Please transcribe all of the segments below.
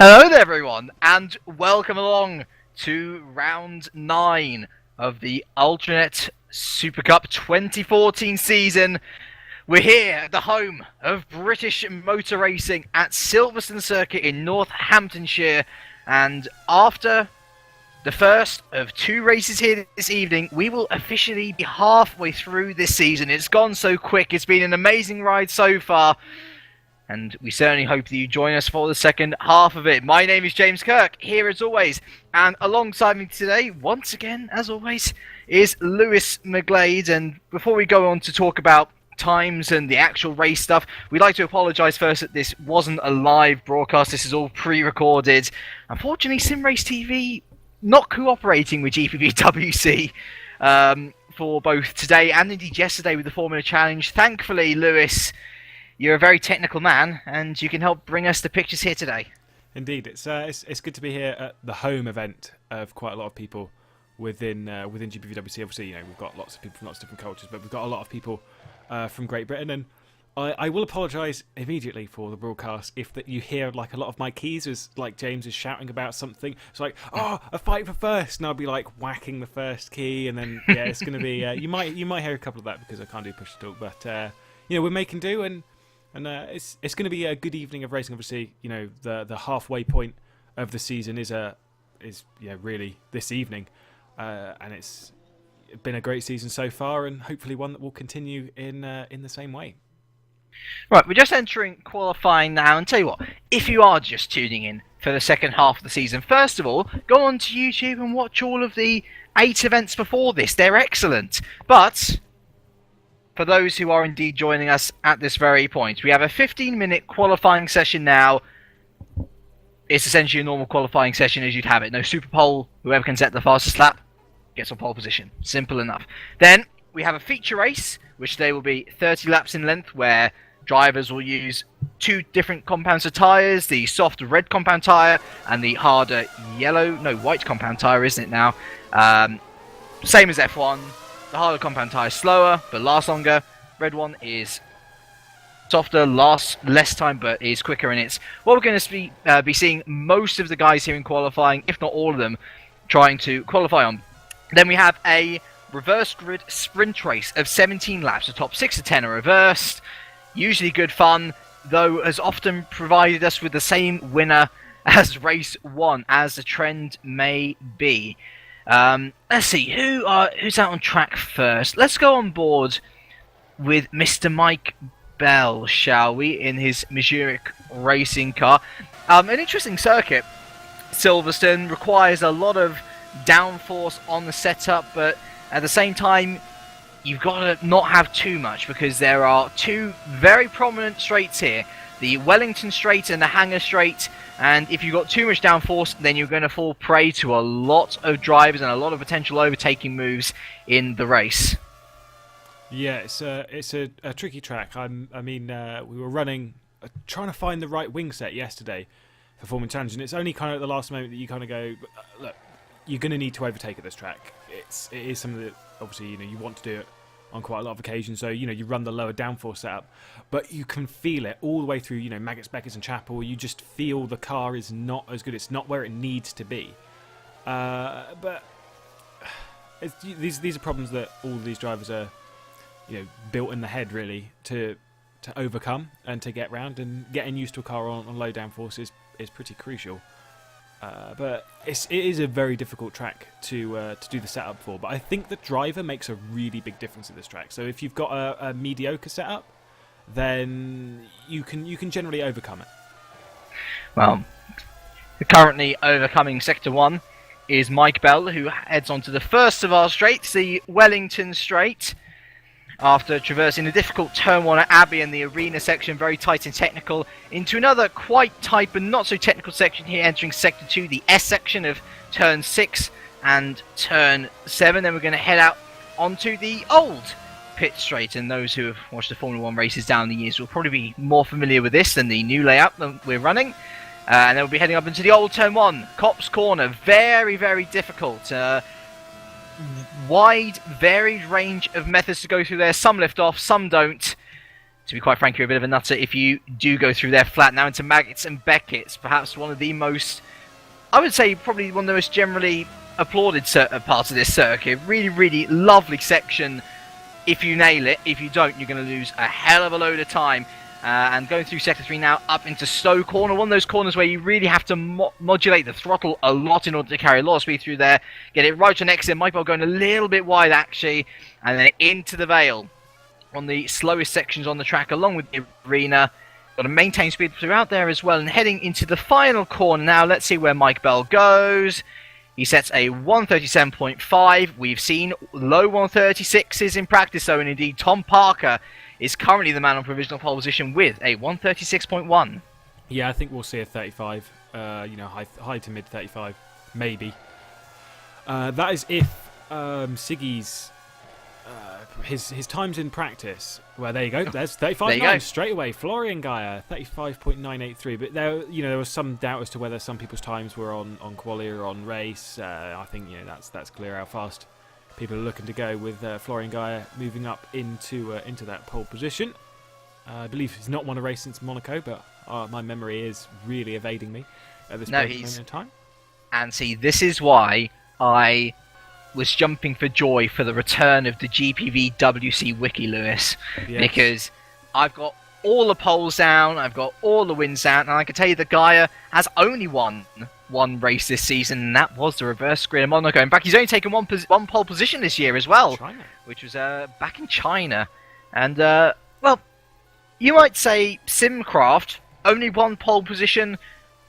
Hello there everyone, and welcome along to round 9 of the UltraNet Supercup 2014 season. We're here at the home of British motor racing at Silverstone Circuit in Northamptonshire, and after the first of 2 races here this evening, we will officially be halfway through this season. It's gone so quick, it's been an amazing ride so far. And we certainly hope that you join us for the second half of it. My name is James Kirk, here as always. And alongside me today, once again, as always, is Lewis McGlade. And before we go on to talk about times and the actual race stuff, we'd like to apologise first that this wasn't a live broadcast. This is all pre-recorded. Unfortunately, SimRace TV not cooperating with GPVWC for both today and indeed yesterday with the Formula Challenge. Thankfully, Lewis, you're a very technical man, and you can help bring us the pictures here today. Indeed, it's good to be here at the home event of quite a lot of people within GPVWC. Obviously, we've got lots of people from lots of different cultures, but we've got a lot of people from Great Britain. And I will apologise immediately for the broadcast if that you hear like a lot of my keys as like James is shouting about something. It's like, oh, a fight for first, and I'll be like whacking the first key, and then yeah, it's going to be you might hear a couple of that because I can't do push to talk, but we're making do and. And it's going to be a good evening of racing. Obviously, the halfway point of the season is really this evening, and it's been a great season so far, and hopefully one that will continue in the same way. Right, we're just entering qualifying now, and tell you what, if you are just tuning in for the second half of the season, first of all, go on to YouTube and watch all of the 8 events before this. They're excellent, but for those who are indeed joining us at this very point, we have a 15-minute qualifying session now. It's essentially a normal qualifying session as you'd have it. No super pole. Whoever can set the fastest lap gets on pole position. Simple enough. Then we have a feature race, which they will be 30 laps in length, where drivers will use 2 different compounds of tyres, the soft red compound tyre and the harder white compound tyre, isn't it now? Same as F1. The harder compound tyre is slower, but lasts longer. Red one is softer, lasts less time, but is quicker. And it's what we're going to be seeing most of the guys here in qualifying, if not all of them, trying to qualify on. Then we have a reverse grid sprint race of 17 laps. The top 6 to 10 are reversed. Usually good fun, though has often provided us with the same winner as race 1, as the trend may be. Let's see, who's out on track first? Let's go on board with Mr. Mike Bell, shall we, in his Mazurek racing car. An interesting circuit. Silverstone requires a lot of downforce on the setup, but at the same time, you've got to not have too much, because there are 2 very prominent straights here. The Wellington Straight and the Hangar Straight, and if you've got too much downforce, then you're going to fall prey to a lot of drivers and a lot of potential overtaking moves in the race. Yeah, it's a tricky track. We were running, trying to find the right wing set yesterday for Formula Challenge, and it's only kind of at the last moment that you kind of go, look, you're going to need to overtake at this track. It is something that obviously you want to do it on quite a lot of occasions, so you run the lower downforce setup, but you can feel it all the way through. Maggots, Beckers, and Chapel. You just feel the car is not as good. It's not where it needs to be. But these are problems that all of these drivers are, built in the head really to overcome and to get round. And getting used to a car on low downforce is pretty crucial. But it is a very difficult track to do the setup for. But I think the driver makes a really big difference at this track. So if you've got a mediocre setup, then you can generally overcome it. Well, currently overcoming Sector 1 is Mike Bell, who heads on to the first of our straights, the Wellington Straight. After traversing the difficult Turn 1 at Abbey and the arena section, very tight and technical, into another quite tight but not so technical section here, entering Sector 2, the S section of Turn 6 and Turn 7. Then we're going to head out onto the old pit straight, and those who have watched the Formula 1 races down the years will probably be more familiar with this than the new layout that we're running. And then we'll be heading up into the old Turn 1, Copse Corner. Very, very difficult. Wide, varied range of methods to go through there. Some lift off, some don't. to be quite frank, you're a bit of a nutter if you do go through there flat. Now into Maggots and Beckets, perhaps one of the most, I would say probably one of the most generally applauded parts of this circuit. Really, really lovely section if you nail it. If you don't, you're going to lose a hell of a load of time. And going through Sector 3 now, up into Stowe Corner, one of those corners where you really have to modulate the throttle a lot in order to carry a lot of speed through there. Get it right to an exit, Mike Bell going a little bit wide actually, and then into the Vale. On the slowest sections on the track, along with the arena. Got to maintain speed throughout there as well, and heading into the final corner now. Let's see where Mike Bell goes. He sets a 137.5. We've seen low 136s in practice, though, and indeed Tom Parker is currently the man on provisional pole position with a 136.1. Yeah, I think we'll see a 35. High to mid 35, maybe. That is if Siggy's his times in practice. Well, there you go. There's 35.9 straight away. Florian Gaia 35.983. But there was some doubt as to whether some people's times were on quali or on race. I think that's clear how fast people are looking to go with Florian Gaia moving up into that pole position. I believe he's not won a race since Monaco, but my memory is really evading me at this point in time. And see, this is why I was jumping for joy for the return of the GPVWC wiki, Lewis. Yes. Because I've got all the poles down, I've got all the wins down, and I can tell you that Gaia has only won one race this season, and that was the reverse grid in Monaco. In fact, he's only taken one pole position this year as well, which was back in China. And, well, you might say Simcraft, only one pole position,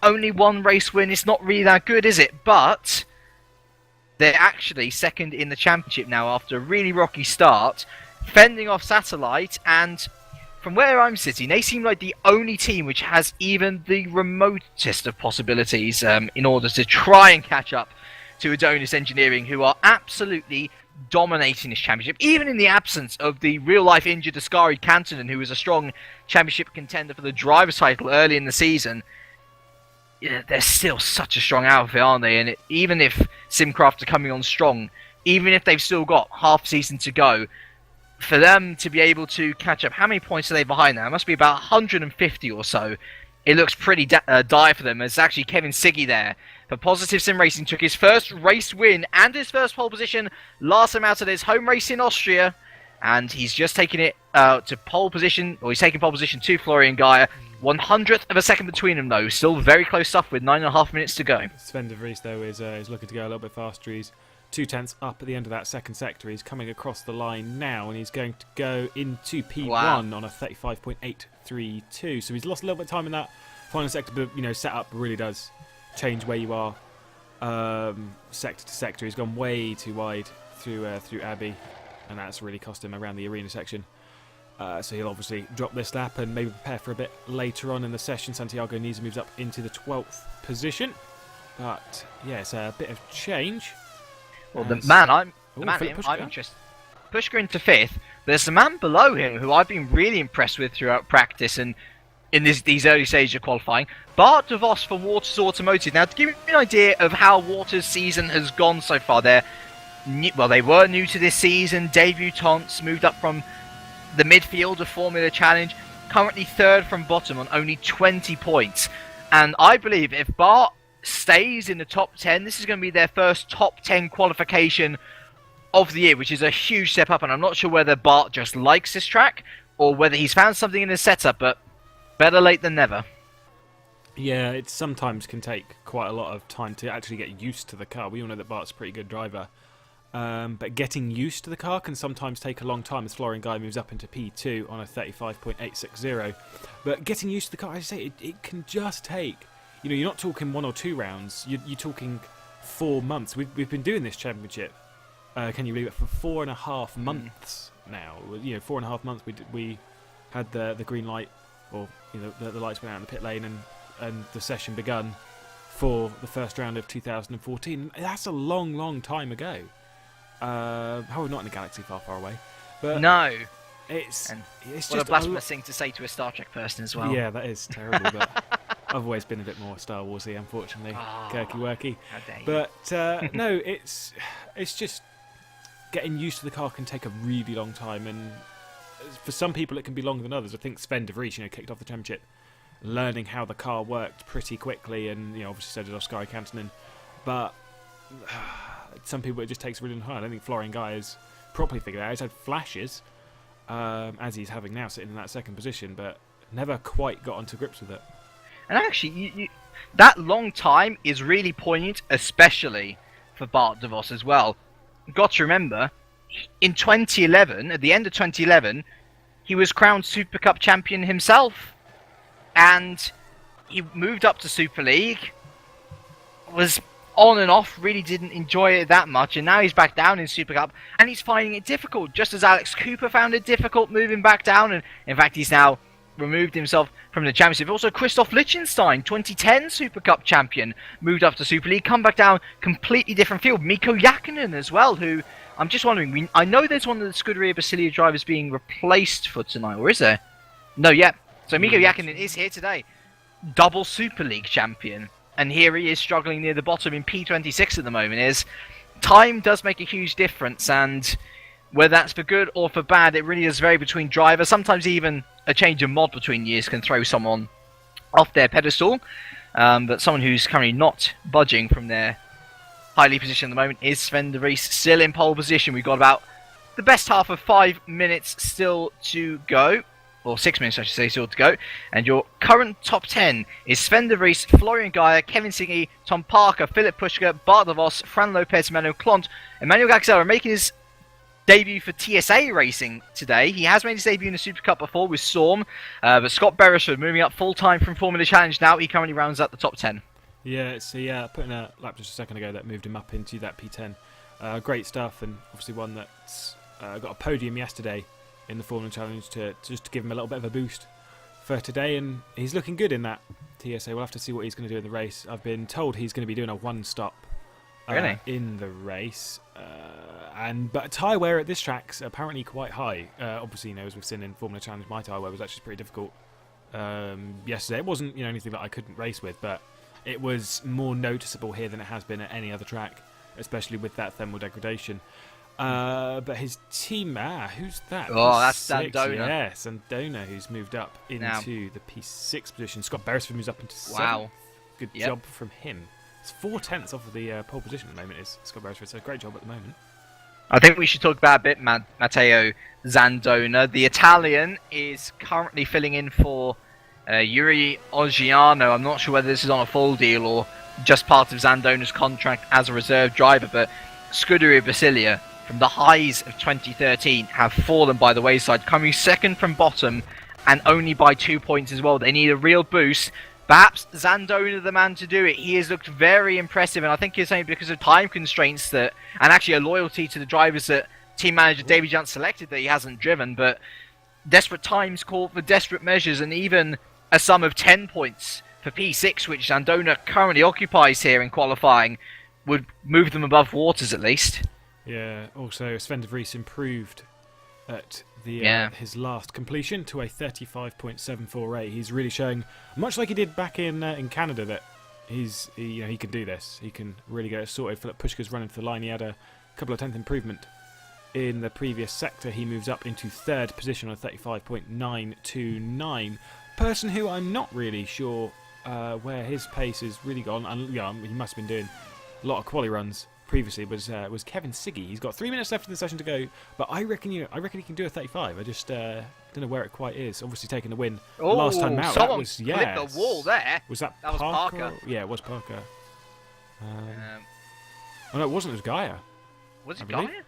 only one race win. It's not really that good, is it? But they're actually second in the championship now after a really rocky start, fending off Satellite, and from where I'm sitting, they seem like the only team which has even the remotest of possibilities in order to try and catch up to Adonis Engineering, who are absolutely dominating this championship, even in the absence of the real-life injured Ascari Kantonen, who was a strong championship contender for the driver's title early in the season. Yeah, they're still such a strong outfit, aren't they? And even if Simcraft are coming on strong, even if they've still got half season to go, for them to be able to catch up, how many points are they behind now? It must be about 150 or so. It looks pretty dire for them. There's actually Kevin Siggy there. For Positive Sim Racing took his first race win and his first pole position last time out of his home race in Austria. And he's just taken it to pole position, or he's taking pole position to Florian Gaia. 100th of a second between them, though. Still very close stuff with 9.5 minutes to go. Sven de Vries, though, is looking to go a little bit faster. He's 2/10 up at the end of that second sector. He's coming across the line now, and he's going to go into P1 on a 35.832. So he's lost a little bit of time in that final sector, but setup really does change where you are sector to sector. He's gone way too wide through Abbey, and that's really cost him around the arena section. So he'll obviously drop this lap and maybe prepare for a bit later on in the session. Santiago Niza moves up into the 12th position. But yeah, it's a bit of change. Well, I'm interested. Pushka into 5th. There's a man below him who I've been really impressed with throughout practice and in these early stages of qualifying. Bart de Vos for Waters Automotive. Now, to give you an idea of how Waters' season has gone so far, they were new to this season. Debutants moved up from the midfield of Formula Challenge, currently 3rd from bottom on only 20 points. And I believe if Bart stays in the top 10, this is going to be their first top 10 qualification of the year, which is a huge step up. And I'm not sure whether Bart just likes this track or whether he's found something in his setup, but better late than never. Yeah, it sometimes can take quite a lot of time to actually get used to the car. We all know that Bart's a pretty good driver. But getting used to the car can sometimes take a long time as Florian Guy moves up into P2 on a 35.860. But getting used to the car, as I say, it can just take, you're not talking 1 or 2 rounds, you're talking 4 months. We've been doing this championship, can you believe it, for 4.5 months now. 4.5 months we had the green light, or the lights went out in the pit lane and the session begun for the first round of 2014. That's a long, long time ago. We're not in a galaxy far, far away. But no. It's what just a blasphemous thing to say to a Star Trek person as well. Yeah, that is terrible, but I've always been a bit more Star Warsy, unfortunately. Kirky-worky. But no, it's just getting used to the car can take a really long time, and for some people it can be longer than others. I think Sven de Vries, kicked off the championship learning how the car worked pretty quickly, and obviously so did Oscar Kantonen. But some people it just takes a really long time. I don't think Florian Guy has properly figured it out. He's had flashes, as he's having now, sitting in that second position, but never quite got onto grips with it. And actually, that long time is really poignant, especially for Bart de Vos as well. You've got to remember, in 2011, at the end of 2011, he was crowned Super Cup champion himself. And he moved up to Super League, was on and off, really didn't enjoy it that much, and now he's back down in Super Cup, and he's finding it difficult, just as Alex Cooper found it difficult moving back down, and in fact he's now removed himself from the championship. Also, Christoph Lichtenstein, 2010 Super Cup champion, moved up to Super League, come back down, completely different field. Mikko Jakinen as well, who, I'm just wondering, I know there's one of the Scuderia Basilia drivers being replaced for tonight, or is there? No, yeah. So Mikko Jakinen is here today, double Super League champion, and here he is struggling near the bottom in P26 at the moment. Time does make a huge difference, and whether that's for good or for bad, it really does vary between drivers. Sometimes even a change of mod between years can throw someone off their pedestal, but someone who's currently not budging from their highly position at the moment is Sven de Vries, still in pole position. We've got about the best half of 5 minutes still to go. Or 6 minutes, I should say, still to go. And your current top 10 is Sven de Vries, Florian Geyer, Kevin Siggy, Tom Parker, Philip Pushka, Bart de Vos, Fran Lopez, Emmanuel Clont. Emmanuel Gaxella making his debut for TSA Racing today. He has made his debut in the Super Cup before with Storm. But Scott Beresford moving up full-time from Formula Challenge now. He currently rounds out the top 10. Yeah, put in a lap just a second ago that moved him up into that P10. Great stuff, and obviously one that's got a podium yesterday in the Formula Challenge to give him a little bit of a boost for today, and he's looking good in that TSA. We'll have to see what he's going to do in the race. I've been told he's going to be doing a one-stop in the race, but tyre wear at this track's apparently quite high. Obviously, as we've seen in Formula Challenge, my tyre wear was actually pretty difficult yesterday. It wasn't anything that I couldn't race with, but it was more noticeable here than it has been at any other track, especially with that thermal degradation. But his team, who's that? Oh, that's P6. Sandona. Yeah, Sandona, who's moved up into the P6 position. Scott Beresford moves up into 7th. Wow. Good job from him. It's 4/10 off of the pole position at the moment, is Scott Beresford, so great job at the moment. I think we should talk about a bit Matteo Zandona. The Italian is currently filling in for Yuri Oggiano. I'm not sure whether this is on a full deal or just part of Zandona's contract as a reserve driver, but Scuderia Basilia, from the highs of 2013, have fallen by the wayside, coming second from bottom and only by 2 points as well. They need a real boost. Perhaps Zandona the man to do it. He has looked very impressive, and I think it's only because of time constraints and actually a loyalty to the drivers that team manager David Junt selected that he hasn't driven, but desperate times call for desperate measures, and even a sum of 10 points for P6, which Zandona currently occupies here in qualifying, would move them above waters at least. Yeah, also Sven de Vries improved at his last completion to a 35.748. He's really showing, much like he did back in Canada, that he can do this. He can really get it sorted. Philip Pushka's running to the line. He had a couple of 10th improvement in the previous sector. He moves up into 3rd position on a 35.929. Person who I'm not really sure where his pace has really gone, and he must have been doing a lot of quali runs previously, was Kevin Siggy. He's got 3 minutes left in the session to go, but I reckon he can do a 35. I just don't know where it quite is. Obviously taking the win last time out. Someone flipped the wall there. Was that was Parker? Yeah, it was Parker. Oh no, it wasn't. It was Gaia. Was it Gaia?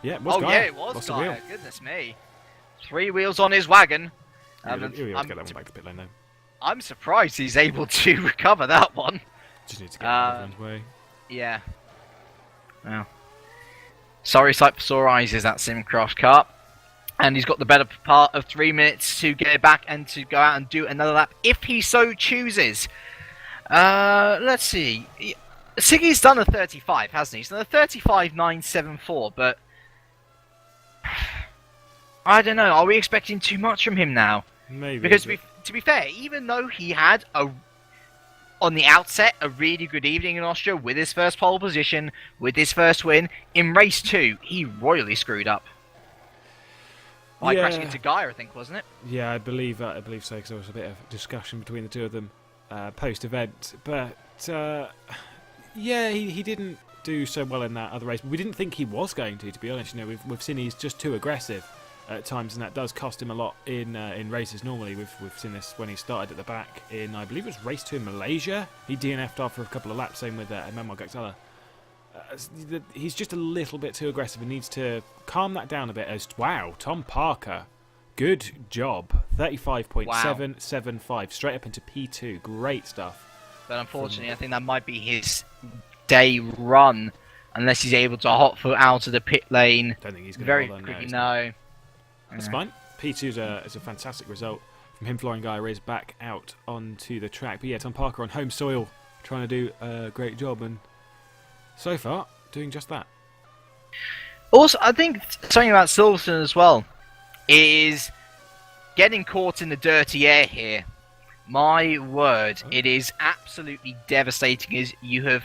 Yeah, it was Gaia. Yeah, it was Lost Gaia. a wheel. Goodness me. 3 wheels on his wagon. We'll get that one back to pit lane though. I'm surprised he's able to recover that one. Just need to get out of everyone's way. Yeah. Well, sorry sight for sore eyes is that Simcross car. And he's got the better part of 3 minutes to get it back and to go out and do another lap if he so chooses. Let's see. Siggy's done a 35, hasn't he? He's done a 35.974, but I don't know. Are we expecting too much from him now? Maybe. Because to be fair, even though he had on the outset a really good evening in Austria with his first pole position, with his first win, in race 2 he royally screwed up. by crashing into Gaia, I think, wasn't it? Yeah, I believe so, because there was a bit of discussion between the two of them post-event. But, yeah, he didn't do so well in that other race. We didn't think he was going to be honest. You know, we've seen he's just too aggressive at times, and that does cost him a lot in races. Normally, we've seen this when he started at the back in, I believe it was race 2 in Malaysia. He DNF'd after a couple of laps, same with Emmanuel Gaxala. He's just a little bit too aggressive and needs to calm that down a bit. Wow, Tom Parker, good job. 35.775, straight up into P2. Great stuff. But unfortunately, I think that might be his day run, unless he's able to hot foot out of the pit lane. Don't think he's going very to quickly. No. That's fine. P2 is a fantastic result from him. Flying Gaia is back out onto the track. But yeah, Tom Parker on home soil, trying to do a great job, and so far doing just that. Also, I think something about Silverstone as well is getting caught in the dirty air here. My word, it is absolutely devastating as you have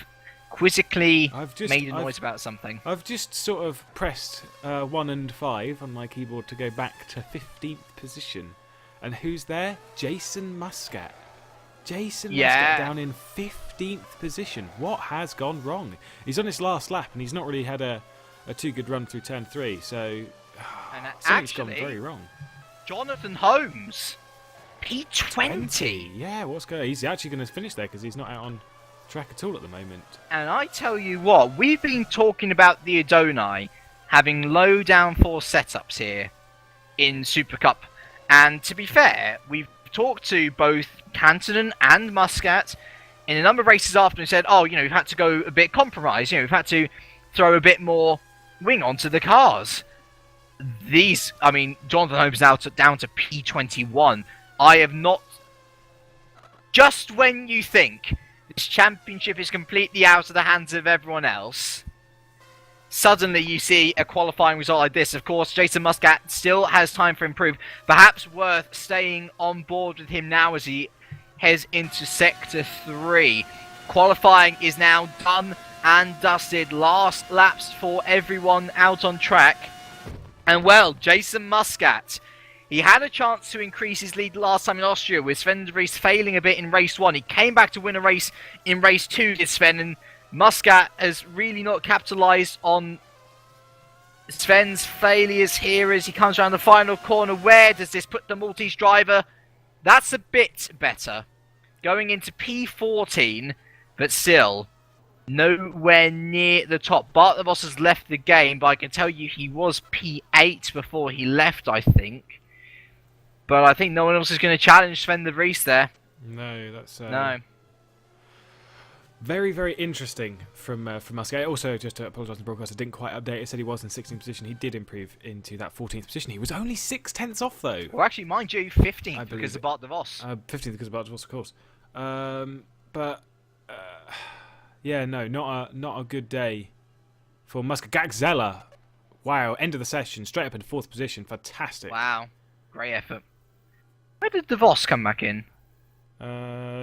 quizzically made a noise about something. I've just sort of pressed 1 and 5 on my keyboard to go back to 15th position. And who's there? Jason Muscat. Jason Muscat down in 15th position. What has gone wrong? He's on his last lap and he's not really had a too good run through turn 3, so something's gone very wrong. Jonathan Holmes, P20. Yeah, what's going on? He's actually going to finish there because he's not out on track at all at the moment. And I tell you what, we've been talking about the Adonai having low downforce setups here in Super Cup. And to be fair, we've talked to both Cantonen and Muscat in a number of races after and said, oh, you know, we've had to go a bit compromised. You know, we've had to throw a bit more wing onto the cars. These, I mean, Jonathan Holmes now down to P21. I have not... Just when you think this championship is completely out of the hands of everyone else, suddenly you see a qualifying result like this. Of course, Jason Muscat still has time for improve. Perhaps worth staying on board with him now as he heads into Sector 3. Qualifying is now done and dusted. Last laps for everyone out on track. And well, Jason Muscat, he had a chance to increase his lead last time in Austria with Sven de Vries failing a bit in race 1. He came back to win a race in race 2, did Sven, and Muscat has really not capitalised on Sven's failures here as he comes around the final corner. Where does this put the Maltese driver? That's a bit better. Going into P14, but still nowhere near the top. Bart Vos has left the game, but I can tell you he was P8 before he left, I think. But I think no one else is going to challenge Sven de Vries there. No, that's... No. Very, very interesting from Muscat. Also, just to apologise to the broadcast, I didn't quite update. It said he was in 16th position. He did improve into that 14th position. He was only 6/10 off, though. Well, actually, mind you, 15th because of Bart de Vos. 15th because of Bart de Vos, of course. Yeah, no, not a good day for Muscat. Gaxella, wow, end of the session, straight up into 4th position. Fantastic. Wow, great effort. Where did de Vos come back in?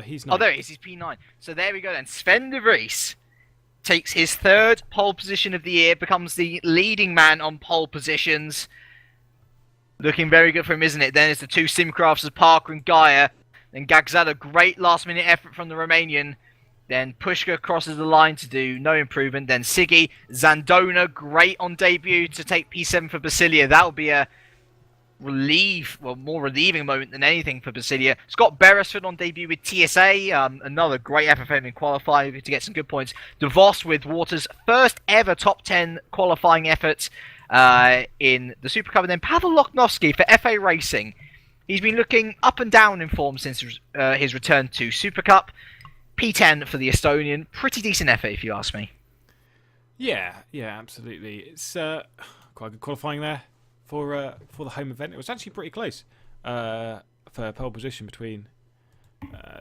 He's not. Oh, there he is. He's P9. So there we go then. Sven de Vries takes his 3rd pole position of the year, becomes the leading man on pole positions. Looking very good for him, isn't it? Then it's the 2 Simcrafts of Parker and Gaia. Then Gaxella, great last-minute effort from the Romanian. Then Pushka crosses the line to do no improvement. Then Siggy, Zandona, great on debut to take P7 for Basilia. That will be a more relieving moment than anything for Basilia. Scott Beresford on debut with TSA, another great effort for him in qualifying to get some good points. De Vos with Waters' first ever top 10 qualifying effort in the Super Cup. And then Pavel Loknovsky for FA Racing. He's been looking up and down in form since his return to Super Cup. P10 for the Estonian. Pretty decent effort, if you ask me. Yeah, absolutely. It's quite good qualifying there for the home event. It was actually pretty close for pole position between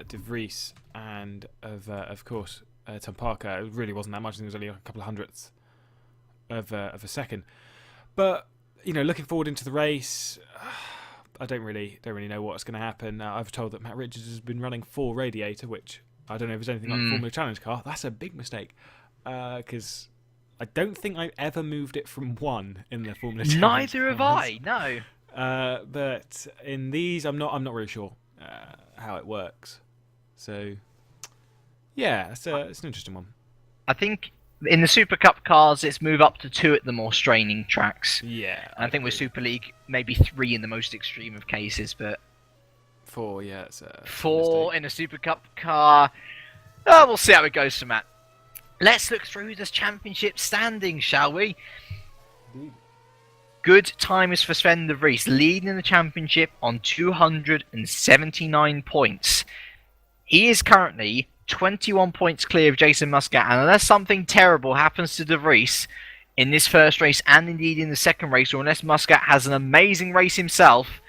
de Vries and of course Tom Parker. It really wasn't that much. I think it was only a couple of hundredths of a second. But you know, looking forward into the race, I don't really know what's going to happen. I've told that Matt Richards has been running 4 radiator, which I don't know if it's anything like a Formula Challenge car. That's a big mistake because I don't think I've ever moved it from 1 in the Formula Challenge Neither have cars. I, no. But in these, I'm not really sure how it works. So yeah, it's an interesting one. I think in the Super Cup cars, it's move up to 2 at the more straining tracks. Yeah, And I think with Super League, maybe 3 in the most extreme of cases, but 4, yeah, it's 4 in a Super Cup car. Oh, we'll see how it goes for Matt. Let's look through this championship standings, shall we? Good timers for Sven de Vries, leading the championship on 279 points. He is currently 21 points clear of Jason Muscat, and unless something terrible happens to de Vries in this first race and indeed in the second race, or unless Muscat has an amazing race himself,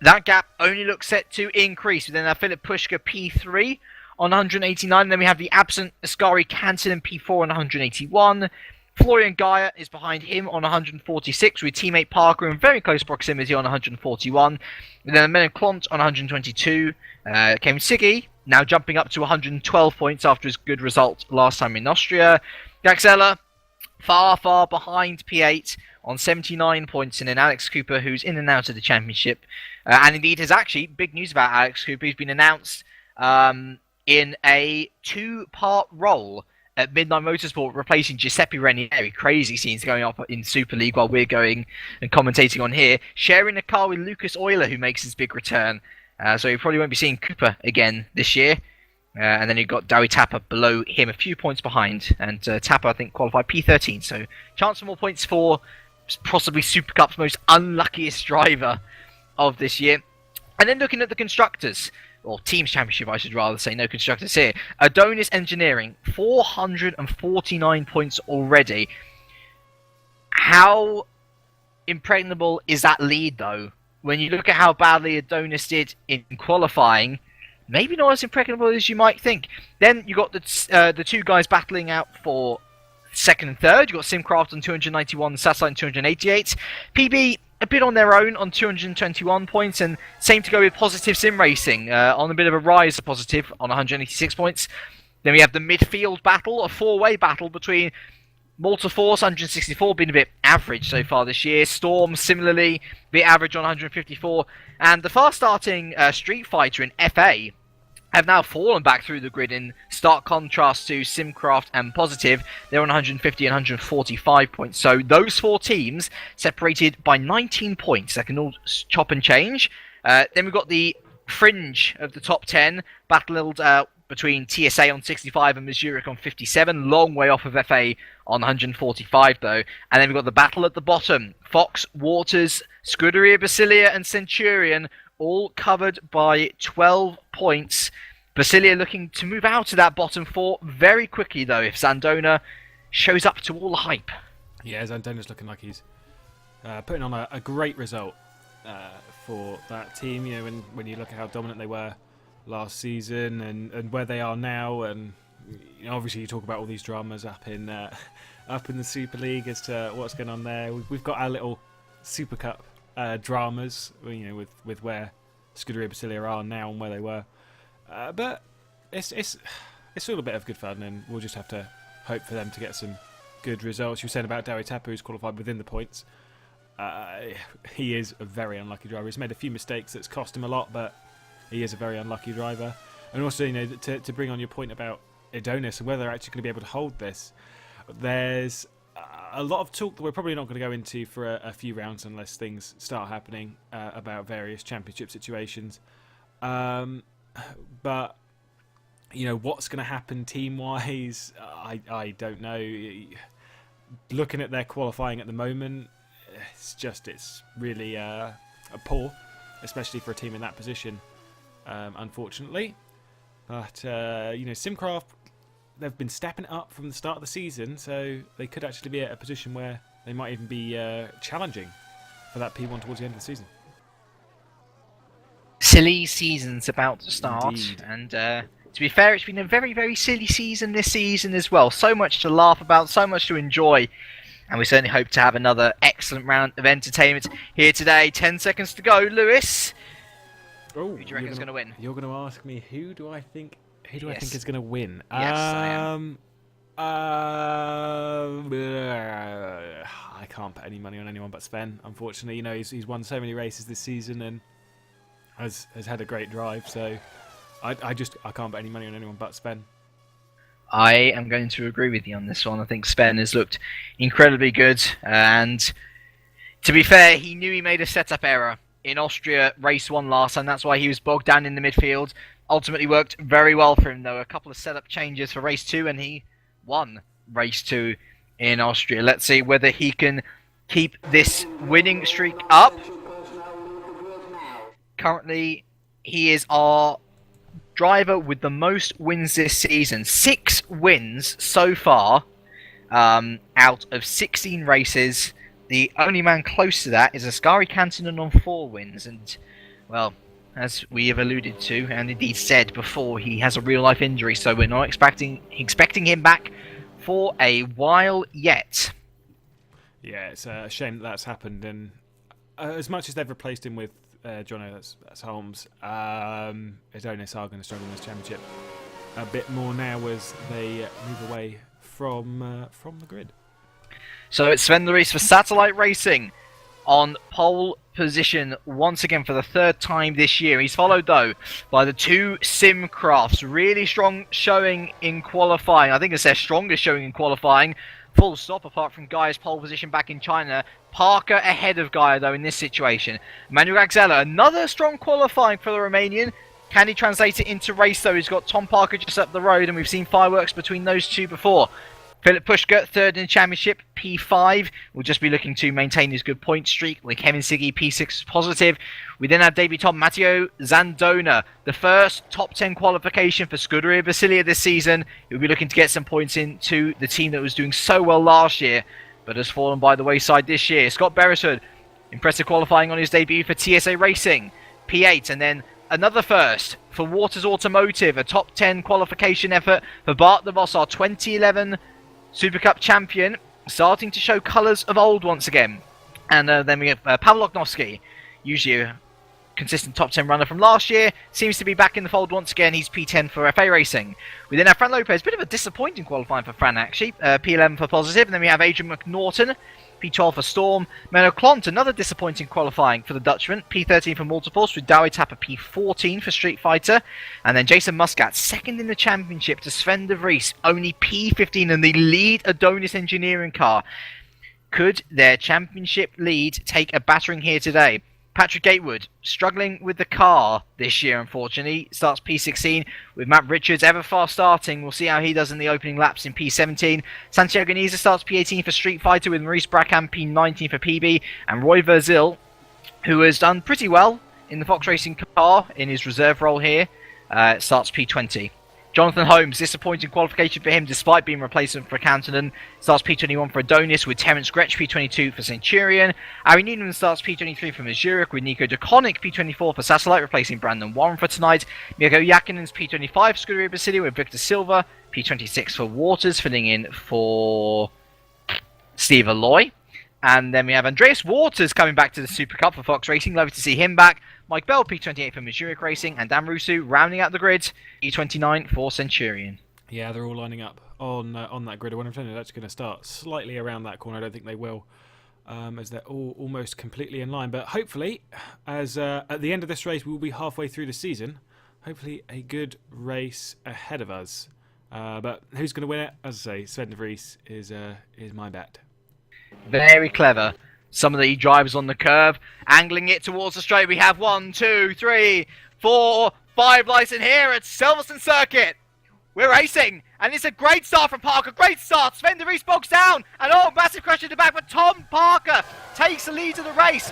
that gap only looks set to increase. Then Philip Pushka P3 on 189, then we have the absent Ascari Canton and P4 on 181. Florian Gaia is behind him on 146, with teammate Parker in very close proximity on 141. And then Menon Clont on 122. Kevin Siggy now jumping up to 112 points after his good result last time in Austria. Gaxella far behind P8 on 79 points, and then Alex Cooper, who's in and out of the championship. And indeed, has actually big news about Alex Cooper. He's been announced in a 2-part role at Midnight Motorsport, replacing Giuseppe Ranieri. Crazy scenes going up in Super League while we're going and commentating on here. Sharing a car with Lucas Euler, who makes his big return. So you probably won't be seeing Cooper again this year. And then you've got Dowie Tapper below him, a few points behind. And Tapper, I think, qualified P13. So chance for more points for possibly Super Cup's most unluckiest driver of this year. And then looking at the constructors, or Teams Championship, I should rather say, no constructors here. Adonis Engineering, 449 points already. How impregnable is that lead, though? When you look at how badly Adonis did in qualifying, maybe not as impregnable as you might think. Then you got the 2 guys battling out for second and third. You got Simcraft on 291, Satellite on 288. PB a bit on their own on 221 points, and same to go with Positive Sim Racing on a bit of a rise to Positive on 186 points. Then we have the midfield battle, a 4-way battle between Malta Force 164, been a bit average so far this year. Storm similarly, a bit average on 154, and the fast starting Street Fighter in FA have now fallen back through the grid in stark contrast to Simcraft and Positive. They're on 150 and 145 points. So those 4 teams separated by 19 points. That can all chop and change. Then we've got the fringe of the top 10 battled between TSA on 65 and Mazurek on 57. Long way off of FA on 145 though. And then we've got the battle at the bottom. Fox, Waters, Scuderia Basilia and Centurion all covered by 12 points. Basilia looking to move out of that bottom 4 very quickly, though, if Zandona shows up to all the hype. Yeah, Zandona's looking like he's putting on a great result for that team. You know, when you look at how dominant they were last season and where they are now, and you know, obviously you talk about all these dramas up in the Super League as to what's going on there. We've got our little Super Cup dramas, you know, with where Scuderia Basilia are now and where they were, but it's all a bit of good fun, and we'll just have to hope for them to get some good results. You said about Dowie Tapper, who's qualified within the points. He is a very unlucky driver. He's made a few mistakes that's cost him a lot, but he is a very unlucky driver. And also, you know, to bring on your point about Adonis and whether they're actually going to be able to hold this, there's a lot of talk that we're probably not going to go into for a few rounds unless things start happening about various championship situations. But you know, what's going to happen team-wise, I don't know. Looking at their qualifying at the moment, it's really poor, especially for a team in that position, unfortunately. But you know, Simcraft, they've been stepping it up from the start of the season, so they could actually be at a position where they might even be challenging for that P1 towards the end of the season. Silly season's about to start, Indeed. and to be fair, it's been a very, very silly season this season as well. So much to laugh about, so much to enjoy, and we certainly hope to have another excellent round of entertainment here today. 10 seconds to go, Lewis. Oh, Who do you reckon is going to win? You're going to ask me who do I think is going to win? Yes, I am. I can't put any money on anyone but Sven. Unfortunately, you know, he's won so many races this season and has had a great drive. So I can't put any money on anyone but Sven. I am going to agree with you on this one. I think Sven has looked incredibly good, and to be fair, he knew he made a setup error in Austria race 1 last time. That's why he was bogged down in the midfield. Ultimately worked very well for him, though. A couple of setup changes for race 2, and he won race 2 in Austria. Let's see whether he can keep this winning streak up. Currently, he is our driver with the most wins this season. 6 wins so far out of 16 races. The only man close to that is Ascari Kantonen on 4 wins. And, well, as we have alluded to and indeed said before, he has a real-life injury, so we're not expecting him back for a while yet. Yeah, it's a shame that's happened. And as much as they've replaced him with Jono, that's Holmes, Adonis are going to struggle in this championship a bit more now as they move away from the grid. So it's Sven Larice for Satellite Racing on pole position once again for the 3rd time this year. He's followed, though, by the 2 Simcrafts. Really strong showing in qualifying. I think it's their strongest showing in qualifying. Full stop, apart from Guy's pole position back in China. Parker ahead of Guy, though, in this situation. Manuel Gagzella, another strong qualifying for the Romanian. Can he translate it into race, though? He's got Tom Parker just up the road, and we've seen fireworks between those two before. Philip Pushka, 3rd in the championship, P5. Will just be looking to maintain his good point streak. With Kevin Siggy, P6 is positive. We then have debutant Matteo Zandona, the first top 10 qualification for Scuderia Basilia this season. He'll be looking to get some points into the team that was doing so well last year, but has fallen by the wayside this year. Scott Beresford, impressive qualifying on his debut for TSA Racing, P8, and then another first for Waters Automotive, a top 10 qualification effort for Bart de Vos, our 2011 Super Cup champion, starting to show colours of old once again. And then we have Pavel Oknovsky, usually a consistent top 10 runner from last year, seems to be back in the fold once again. He's P10 for FA Racing. We then have Fran Lopez, bit of a disappointing qualifying for Fran actually, P11 for positive. And then we have Adrian McNaughton, P12 for Storm. Menno Klont, another disappointing qualifying for the Dutchman, P13 for Multiforce, with Douwe Tapper P14 for Street Fighter. And then Jason Muscat, 2nd in the championship to Sven de Vries, only P15 in the lead Adonis engineering car. Could their championship lead take a battering here today? Patrick Gatewood, struggling with the car this year, unfortunately. Starts P16 with Matt Richards, ever fast starting. We'll see how he does in the opening laps in P17. Santiago Niza starts P18 for Street Fighter with Maurice Brackham P19 for PB. And Roy Verzil, who has done pretty well in the Fox Racing car in his reserve role here, starts P20. Jonathan Holmes, disappointing qualification for him despite being replacement for Kantonen. Starts P21 for Adonis with Terence Gretsch P22 for Centurion. Ari Needham starts P23 for Mazurek with Nico DeConnick P24 for Satellite, replacing Brandon Warren for tonight. Mirko Jakinen's P25 for Scuderia Basilia with Victor Silva. P26 for Waters, filling in for Steve Alloy. And then we have Andreas Waters coming back to the Super Cup for Fox Racing. Lovely to see him back. Mike Bell, P28 for Mazurek Racing. And Dan Rusu rounding out the grid, P29 for Centurion. Yeah, they're all lining up on that grid. I wonder if they're actually going to start slightly around that corner. I don't think they will, as they're all almost completely in line. But hopefully, as at the end of this race, we will be halfway through the season. Hopefully, a good race ahead of us. But who's going to win it? As I say, Sven de Vries is my bet. Very clever. Some of the drivers on the curve, angling it towards the straight. We have 1, 2, 3, 4, 5 lights in here at Silverstone Circuit. We're racing, and it's a great start from Parker. Great start. Sven de Vries bogs down, and massive crash in the back, but Tom Parker takes the lead of the race.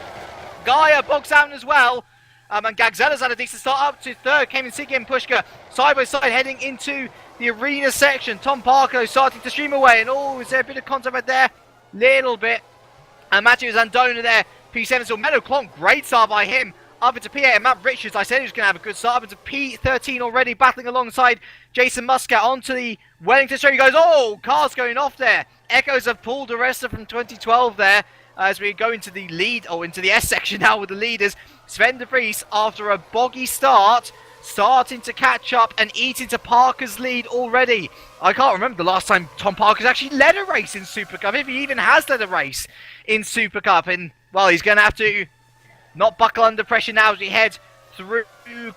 Gaia bogs down as well. And Gagzella's had a decent start up to 3rd. Came in Siggy and Pushka side by side heading into the arena section. Tom Parker starting to stream away, and is there a bit of contact right there? Little bit. And Matthew Zandona there, P7. So Menno Klont, great start by him. Up into P8, and Matt Richards, I said he was going to have a good start. Up into P13 already, battling alongside Jason Muscat onto the Wellington straight. He goes, car's going off there. Echoes of Paul di Resta from 2012 there. As we go into the lead, into the S section now with the leaders. Sven de Vries, after a boggy start, starting to catch up and eat into Parker's lead already. I can't remember the last time Tom Parker's actually led a race in Super Cup, if he even has led a race in Super Cup. And, well, he's going to have to not buckle under pressure now as we head through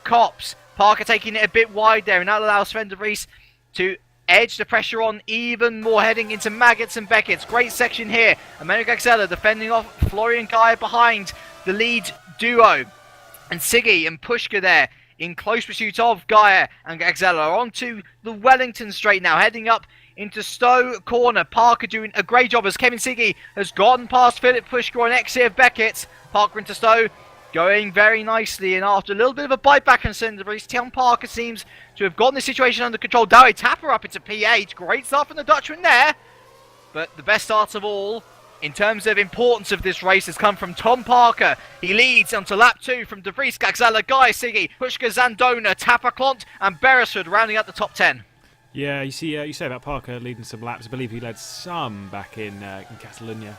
Cops. Parker taking it a bit wide there, and that allows Sven de Vries to edge the pressure on even more, heading into Maggots and Beckett's. Great section here. Emmanuel Gaxella defending off Florian Gaia behind the lead duo. And Siggy and Pushka there in close pursuit of Gaia and Gaxella. Onto the Wellington straight now, heading up into Stowe Corner. Parker doing a great job as Kevin Siggy has gone past Philip Pushka on exit of Beckett. Parker into Stowe, going very nicely, and after a little bit of a bite back on Sven de Vries, Tom Parker seems to have gotten the situation under control. Douwe Tapper up into P8. Great start from the Dutchman there. But the best start of all, in terms of importance of this race, has come from Tom Parker. He leads onto lap 2 from De Vries, Gaxella, Guy, Siggy, Pushka, Zandona, Tapper, Klont, and Beresford rounding up the top 10. Yeah, you see, you say about Parker leading some laps. I believe he led some back in Catalunya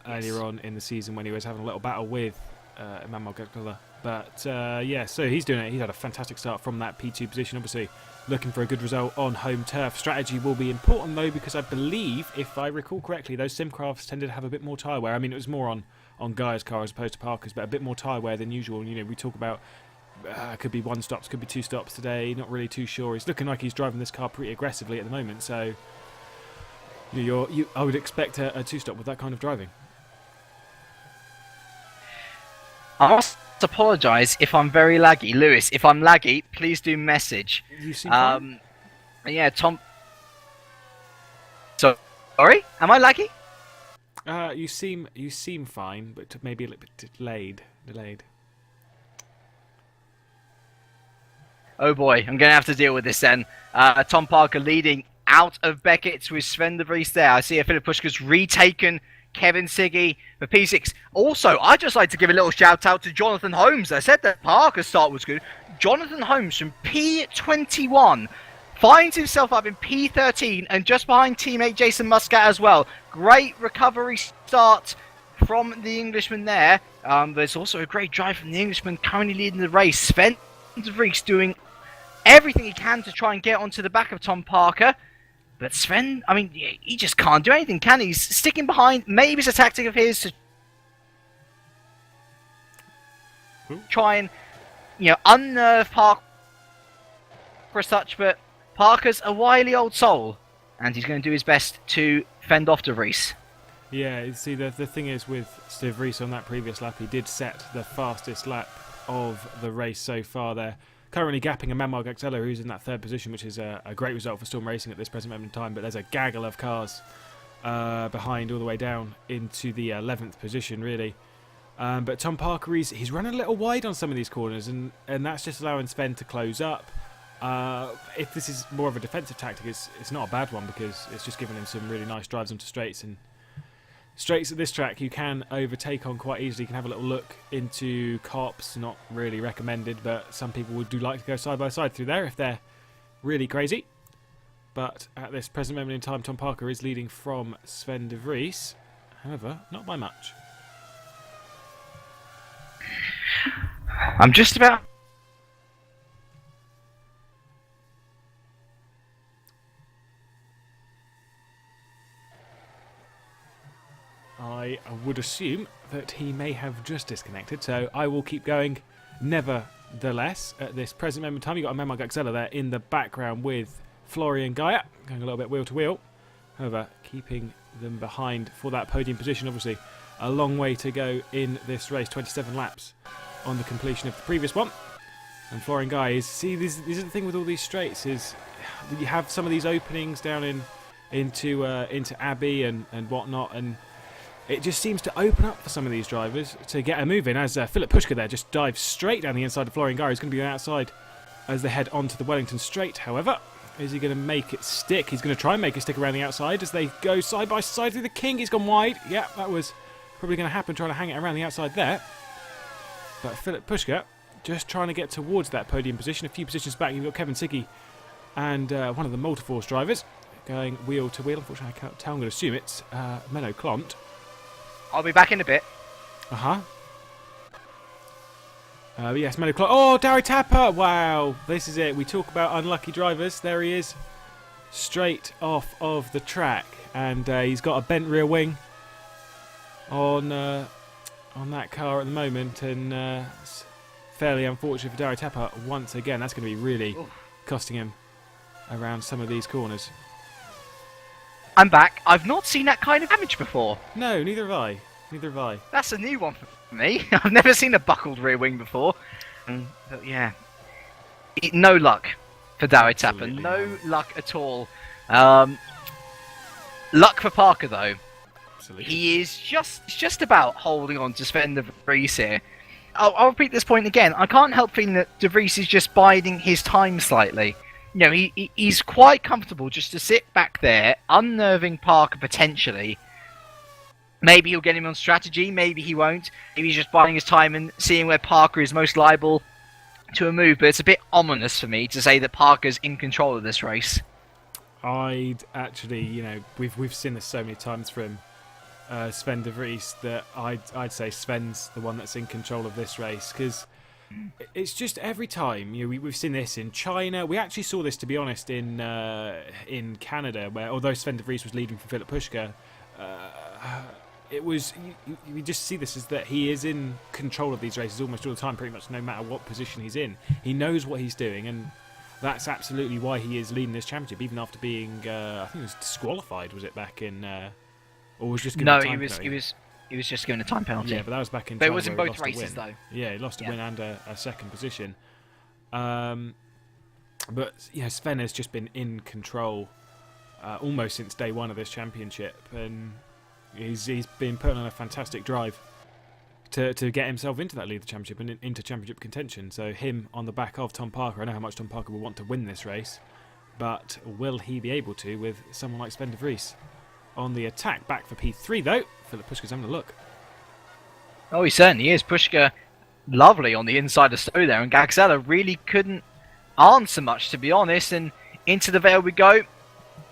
earlier on in the season when he was having a little battle with Emmanuel Gaxella. But yeah, so he's doing it. He's had a fantastic start from that P2 position. Obviously, looking for a good result on home turf. Strategy will be important though, because I believe, if I recall correctly, those Simcrafts tended to have a bit more tyre wear. I mean, it was more on Guy's car as opposed to Parker's, but a bit more tyre wear than usual. You know, we talk about could be 1 stops, could be 2 stops today. Not really too sure. He's looking like he's driving this car pretty aggressively at the moment. So I would expect a 2-stop with that kind of driving. I must apologise if I'm very laggy. Lewis, if I'm laggy, please do message. You seem fine. Yeah, Tom. Sorry? Am I laggy? You seem fine, but maybe a little bit delayed. Oh boy, I'm going to have to deal with this then. Tom Parker leading out of Beckett with Sven de Vries there. I see Philip Pushka's retaken Kevin Siggy for P6. Also, I'd just like to give a little shout out to Jonathan Holmes. I said that Parker's start was good. Jonathan Holmes from P21 finds himself up in P13 and just behind teammate Jason Muscat as well. Great recovery start from the Englishman there. There's also a great drive from the Englishman currently leading the race. Sven de Vries doing everything he can to try and get onto the back of Tom Parker. But Sven, I mean, he just can't do anything, can he? He's sticking behind. Maybe it's a tactic of his to try and, unnerve Parker as such. But Parker's a wily old soul, and he's going to do his best to fend off De Vries. Yeah, you see, the thing is with De Vries on that previous lap, he did set the fastest lap of the race so far there. Currently gapping Emmanuel Gaxella, who's in that 3rd position, which is a great result for Storm Racing at this present moment in time. But there's a gaggle of cars behind all the way down into the 11th position, really. But Tom Parker, he's running a little wide on some of these corners, and that's just allowing Sven to close up. If this is more of a defensive tactic, it's not a bad one, because it's just giving him some really nice drives onto straights. And straights at this track you can overtake on quite easily. You can have a little look into Cops, not really recommended, but some people would do like to go side by side through there if they're really crazy. But at this present moment in time, Tom Parker is leading from Sven de Vries, however, not by much. I'm just about... I would assume that he may have just disconnected, so I will keep going. Nevertheless, at this present moment in time, you've got Emmanuel Gaxella there in the background with Florian Gaia, going a little bit wheel to wheel. However, keeping them behind for that podium position. Obviously, a long way to go in this race, 27 laps on the completion of the previous one. And Florian Gaia is, see, this is the thing with all these straights, is you have some of these openings down into Abbey and whatnot, and it just seems to open up for some of these drivers to get a move in, as Philip Pushka there just dives straight down the inside of Florian Gaia. He's going to be outside as they head onto the Wellington straight. However, is he going to make it stick? He's going to try and make it stick around the outside as they go side by side through the King. He's gone wide. Yeah, that was probably going to happen, trying to hang it around the outside there. But Philip Pushka just trying to get towards that podium position. A few positions back, you've got Kevin Siggy and one of the Multiforce drivers going wheel to wheel. Unfortunately, I can't tell. I'm going to assume it's Menno Klont. I'll be back in a bit. Uh-huh. Yes, Melo Clark. Oh, Darry Tapper! Wow, this is it. We talk about unlucky drivers. There he is, straight off of the track, and he's got a bent rear wing on that car at the moment, and it's fairly unfortunate for Darry Tapper once again. That's going to be really costing him around some of these corners. I'm back. I've not seen that kind of damage before. No, neither have I. Neither have I. That's a new one for me. I've never seen a buckled rear wing before. But yeah, no luck for Darry Tapper. No luck at all. Luck for Parker though. Absolutely. He is just about holding on to Sven de Vries here. I'll repeat this point again. I can't help feeling that de Vries is just biding his time slightly. You know, he's quite comfortable just to sit back there, unnerving Parker potentially. Maybe he'll get him on strategy, maybe he won't. Maybe he's just biding his time and seeing where Parker is most liable to a move. But it's a bit ominous for me to say that Parker's in control of this race. I'd actually, you know, we've seen this so many times from Sven de Vries that I'd say Sven's the one that's in control of this race, because it's just every time, you know, we've seen this in China. We actually saw this, to be honest, in Canada, where although Sven de Vries was leading for Philip Pushka, it was you just see this as that he is in control of these races almost all the time, pretty much no matter what position he's in. He knows what he's doing, and that's absolutely why he is leading this championship, even after being I think he was disqualified, was it back in or was just given a time penalty? He was just given a time penalty. Yeah, but that was back in But China, it was in where he both lost a races, win. though. Yeah, he lost a win and a second position. But yeah, Sven has just been in control almost since day one of this championship, and he's been putting on a fantastic drive to get himself into that lead of the championship and into championship contention. So him on the back of Tom Parker. I know how much Tom Parker will want to win this race, but will he be able to with someone like Sven de Vries on the attack? Back for P3 though. Philip Pushka's having a look. Oh, he certainly is. Pushka, lovely on the inside of Stowe there, and Gagzella really couldn't answer much, to be honest. And into the Vale we go.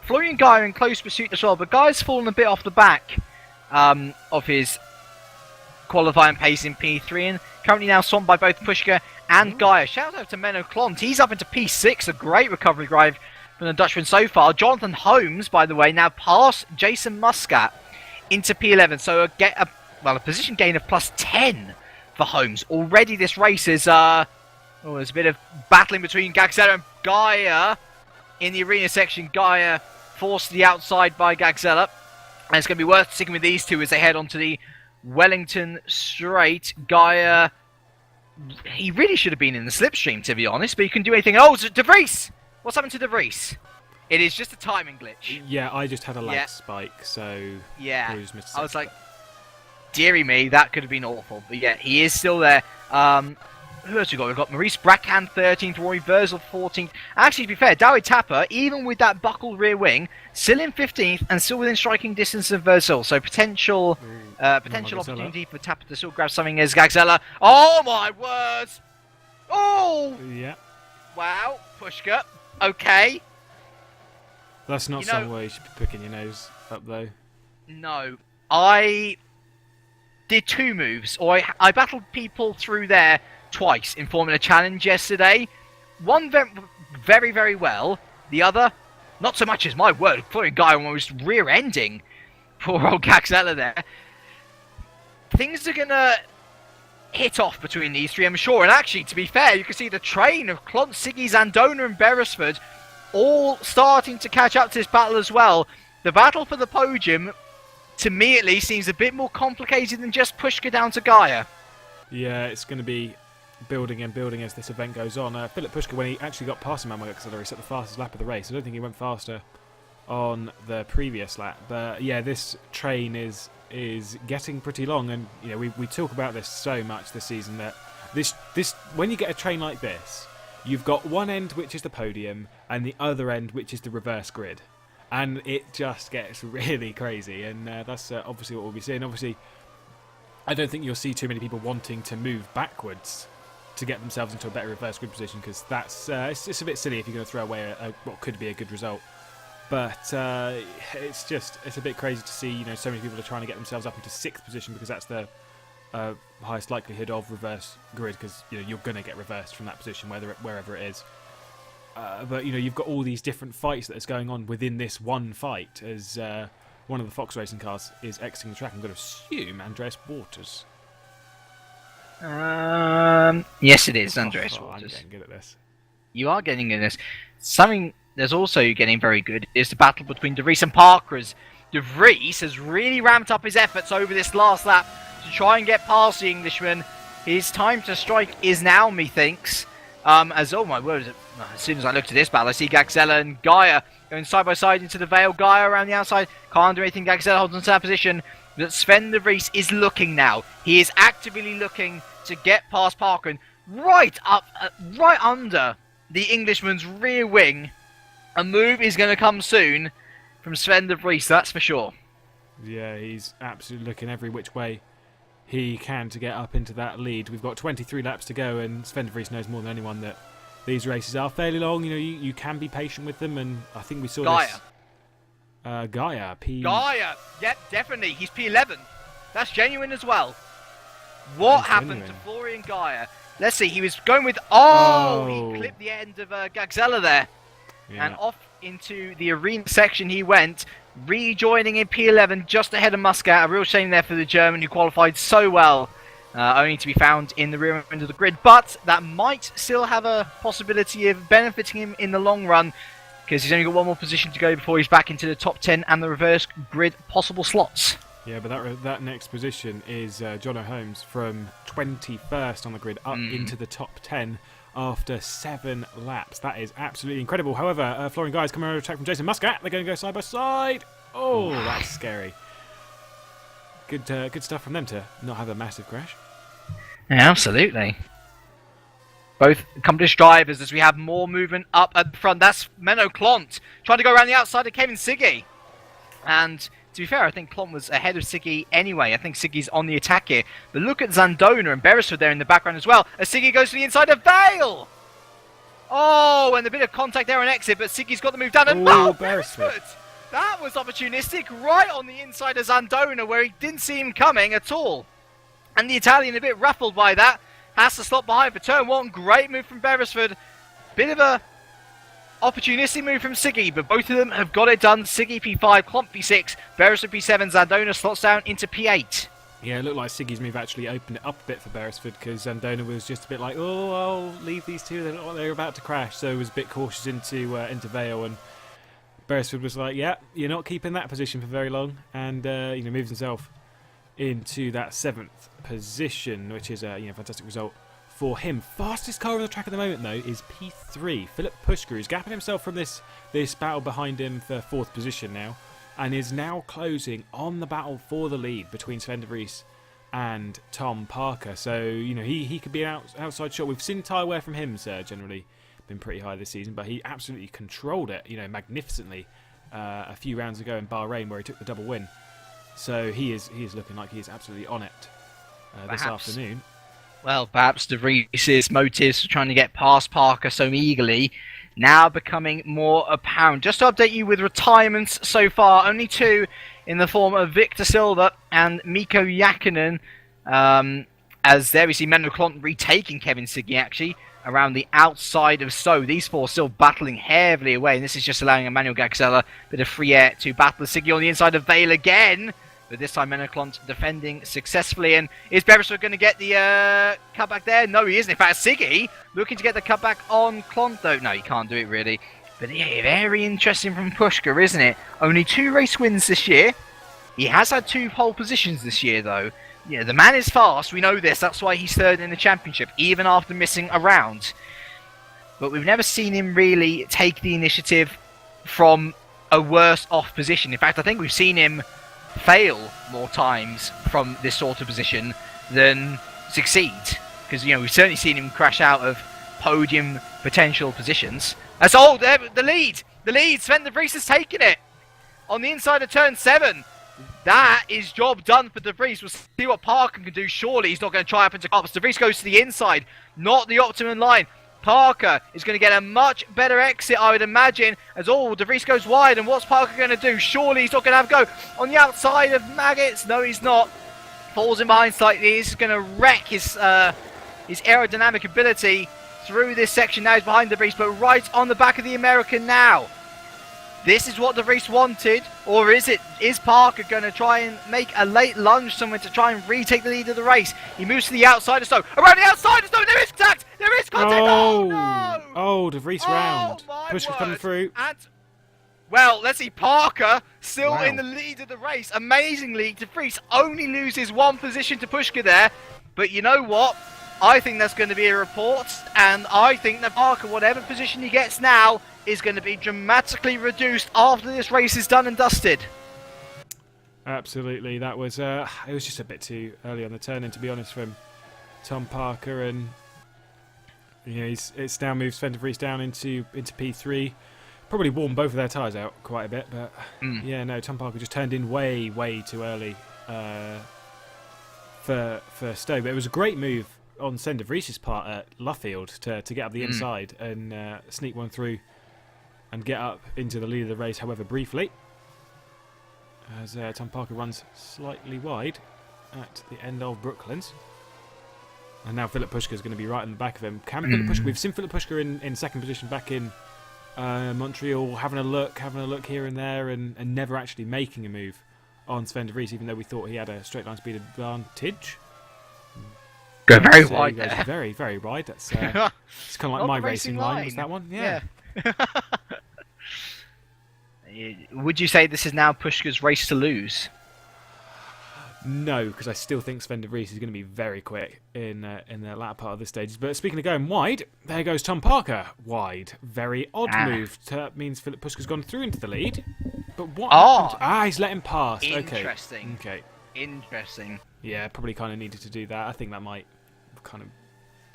Florian Geyer in close pursuit as well, but Geyer's fallen a bit off the back of his qualifying pace in P3, and currently now swamped by both Pushka and Geyer. Shout out to Menno Klont. He's up into P6, a great recovery drive from the Dutchman so far. Jonathan Holmes, by the way, now past Jason Muscat into P11, so a position gain of plus 10 for Holmes. Already this race is there's a bit of battling between Gagzella and Geyer in the arena section. Geyer forced to the outside by Gagzella, and it's going to be worth sticking with these two as they head onto the Wellington Straight. Geyer, he really should have been in the slipstream, to be honest, but he couldn't do anything. Oh, De Vries! What's happened to De Vries? It is just a timing glitch. Yeah, I just had a lag spike, so yeah, just missed I was like, dearie me, that could have been awful. But yeah, he is still there. Who else we got? We've got Maurice Brackhand 13th, Rory Versel 14th. Actually, to be fair, Darry Tapper, even with that buckled rear wing, still in 15th and still within striking distance of Versel. So potential opportunity for Tapper to still grab something as Gagzella. Oh my words! Oh! Yeah. Wow, Pushka. Okay. That's not somewhere you should be picking your nose up, though. No. I did two moves, or I battled people through there twice in Formula Challenge yesterday. One very, very well. The other, not so much as my word. Florian Geyer was rear-ending poor old Gagzella there. Things are going to hit off between these three, I'm sure. And actually, to be fair, you can see the train of Klont, Siggy, Zandona and Beresford all starting to catch up to this battle as well. The battle for the podium, to me at least, seems a bit more complicated than just Pushka down to Geyer. Yeah, it's going to be building and building as this event goes on. Philip Pushka, when he actually got past him on Gagzella, he set the fastest lap of the race. I don't think he went faster on the previous lap. But yeah, this train is getting pretty long, and you know we talk about this so much this season that this when you get a train like this, you've got one end which is the podium and the other end which is the reverse grid, and it just gets really crazy. And that's obviously what we'll be seeing. Obviously, I don't think you'll see too many people wanting to move backwards to get themselves into a better reverse grid position, because that's it's a bit silly if you're going to throw away what could be a good result. But it's a bit crazy to see, you know, so many people are trying to get themselves up into 6th position, because that's the highest likelihood of reverse grid, because you're going to get reversed from that position, wherever it is. But you've got all these different fights that's going on within this one fight, as one of the Fox Racing cars is exiting the track. I'm going to assume Andreas Waters. Yes, it is Andreas Waters. I'm getting good at this. You are getting in this. Something that's also getting very good is the battle between De Vries and Parker, as De Vries has really ramped up his efforts over this last lap to try and get past the Englishman. His time to strike is now, methinks. As, oh my word, as soon as I look at this battle, I see Gagzella and Gaia going side by side into the Vale. Gaia around the outside, can't do anything. Gagzella holds on to that position. But Sven De Vries is looking now. He is actively looking to get past Parker, and right under the Englishman's rear wing. A move is going to come soon from Sven De Vries, that's for sure. Yeah, he's absolutely looking every which way he can to get up into that lead. We've got 23 laps to go, and Sven De Vries knows more than anyone that these races are fairly long. You can be patient with them, and I think we saw this. Gaia, yep, definitely. He's P11. That's genuine as well. What happened to Florian Gaia? Let's see, he was going with... he clipped the end of Gagzella there. Yeah. And off into the arena section he went, rejoining in P11 just ahead of Muscat. A real shame there for the German, who qualified so well, only to be found in the rear end of the grid. But that might still have a possibility of benefiting him in the long run, because he's only got one more position to go before he's back into the top 10 and the reverse grid possible slots. Yeah, but that next position is Jono Holmes from 21st on the grid up into the top 10 after 7 laps. That is absolutely incredible. However, Florian Gaia is coming over attack from Jason Muscat. They're going to go side by side. Oh, that's scary. Good stuff from them to not have a massive crash. Yeah, absolutely. Both accomplished drivers, as we have more movement up at the front. That's Menno Klont trying to go around the outside of Kevin Siggy. And to be fair, I think Klont was ahead of Siggy anyway. I think Siggy's on the attack here. But look at Zandona and Beresford there in the background as well, as Siggy goes to the inside of Vale. Oh, and a bit of contact there on exit, but Siggy's got the move down. And Beresford! That was opportunistic, right on the inside of Zandona, where he didn't see him coming at all. And the Italian a bit ruffled by that. Has to stop behind for turn 1. Great move from Beresford. Bit of a opportunistic move from Siggy, but both of them have got it done. Siggy P5, Klont P6, Beresford P7, Zandona slots down into P8. Yeah, it looked like Siggy's move actually opened it up a bit for Beresford, because Zandona was just a bit like, oh, I'll leave these two, they're about to crash, so he was a bit cautious into Vale, and Beresford was like, yeah, you're not keeping that position for very long, and moves himself into that 7th position, which is a fantastic result for him. Fastest car on the track at the moment, though, is P3. Philip Pushker is gapping himself from this battle behind him for 4th position now, and is now closing on the battle for the lead between Sven De Vries and Tom Parker. So, he could be an outside shot. We've seen tyre wear from him, generally been pretty high this season, but he absolutely controlled it, magnificently a few rounds ago in Bahrain, where he took the double win. So he is looking like he is absolutely on it this afternoon. Well, perhaps De Vries' motives for trying to get past Parker so eagerly now becoming more apparent. Just to update you with retirements so far, only 2 in the form of Victor Silva and Mikko Jakinen. As there we see Menno Klont retaking Kevin Siggy actually around the outside of So. These 4 still battling heavily away, and this is just allowing Emmanuel Gagzella a bit of free air to battle Siggy on the inside of Vale again. But this time Menno Klont defending successfully. And is Beresford going to get the cutback there? No, he isn't. In fact, Siggy looking to get the cutback on Klont, though. No, he can't do it, really. But yeah, very interesting from Pushker, isn't it? Only 2 race wins this year. He has had 2 pole positions this year, though. Yeah, the man is fast. We know this. That's why he's 3rd in the championship, even after missing a round. But we've never seen him really take the initiative from a worse off position. In fact, I think we've seen him fail more times from this sort of position than succeed, because we've certainly seen him crash out of podium potential positions. That's the lead. Sven De Vries has taken it on the inside of turn 7. That is job done for De Vries. We'll see what Parker can do. Surely he's not going to try up into Cops. De Vries goes to the inside, not the optimum line. Parker is going to get a much better exit, I would imagine, as De Vries goes wide, and what's Parker going to do? Surely he's not going to have a go on the outside of Maggots. No, he's not. falls in behind slightly. This is going to wreck his aerodynamic ability through this section. Now he's behind De Vries, but right on the back of the American now. This is what De Vries wanted, or is Parker going to try and make a late lunge somewhere to try and retake the lead of the race? He moves to the outside of Stowe. Around the outside of Stowe, there is contact! There is contact! Oh, no! Oh, De Vries round. Push coming through. And, well, let's see, Parker still in the lead of the race. Amazingly, De Vries only loses one position to Pushka there. But you know what? I think that's going to be a report, and I think that Parker, whatever position he gets now, is going to be dramatically reduced after this race is done and dusted. Absolutely, that was it was just a bit too early on the turn-in, to be honest, from Tom Parker, and you know it's now moved Sven de Vries down into P3. Probably worn both of their tyres out quite a bit, but yeah, no, Tom Parker just turned in way too early for Stowe. But it was a great move on Sven de Vries' part at Luffield to get up the inside and sneak one through and get up into the lead of the race, however briefly, as Tom Parker runs slightly wide at the end of Brooklands. And now Philip Pushka is going to be right in the back of him. Philip Pushka, we've seen Philip Pushka in second position back in Montreal, having a look here and there, and never actually making a move on Sven de Vries, even though we thought he had a straight line speed advantage. Go very wide there. Very wide. That's it's kind of like my racing line. Was that one? Yeah. Would you say this is now Pushka's race to lose? No, because I still think Sven de Vries is going to be very quick in the latter part of the stages. But speaking of going wide, there goes Tom Parker wide. Very odd move. That means Philip Pushka's gone through into the lead. But what happened? He's let him pass. Interesting. Okay. Interesting. Yeah, probably kind of needed to do that. I think that might kind of...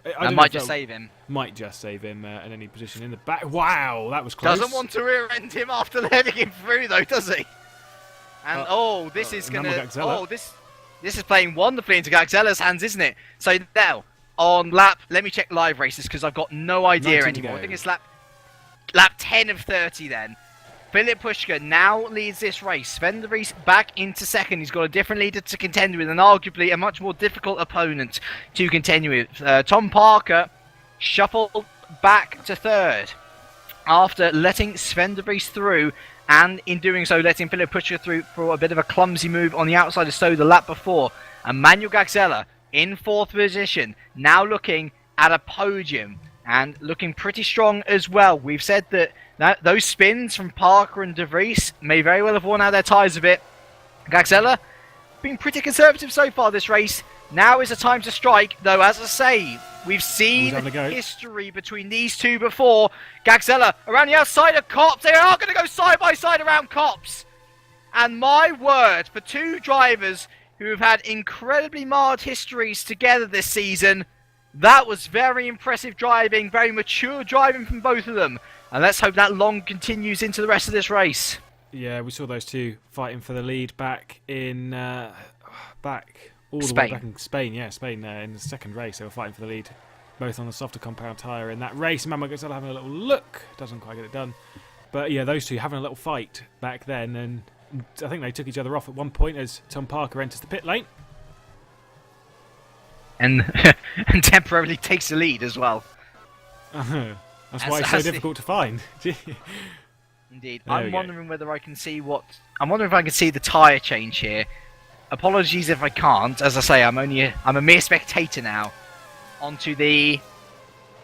That might just save him. Might just save him in any position in the back. Wow, that was close. Doesn't want to rear-end him after letting him through, though, does he? And this is going to... This is playing wonderfully into Gagzella's hands, isn't it? So now, on lap... Let me check live races, because I've got no idea anymore. I think it's lap 10 of 30 then. Philip Pushka now leads this race. Sven de Vries back into second. He's got a different leader to contend with, and arguably a much more difficult opponent to contend with. Tom Parker shuffled back to third after letting Sven de Vries through, and in doing so letting Philip Pushka through for a bit of a clumsy move on the outside of Stowe the lap before. And Manuel Gagzella in fourth position, now looking at a podium and looking pretty strong as well. We've said that those spins from Parker and De Vries may very well have worn out their tyres a bit. Gagzella been pretty conservative so far this race. Now is the time to strike, though, as I say, we've seen history between these two before. Gagzella around the outside of Copse. They are going to go side by side around Copse. And my word, for two drivers who have had incredibly marred histories together this season, that was very impressive driving, very mature driving from both of them. And let's hope that long continues into the rest of this race. Yeah, we saw those two fighting for the lead back in the way back in Spain. Yeah, Spain in the second race. They were fighting for the lead, both on the softer compound tyre in that race. Manuel Gagzella having a little look. Doesn't quite get it done. But yeah, those two having a little fight back then. And I think they took each other off at one point as Tom Parker enters the pit lane. And temporarily takes the lead as well. That's why it's so difficult to find. Indeed. I'm wondering whether I can see I'm wondering if I can see the tyre change here. Apologies if I can't. As I say, I'm a mere spectator now. Onto the...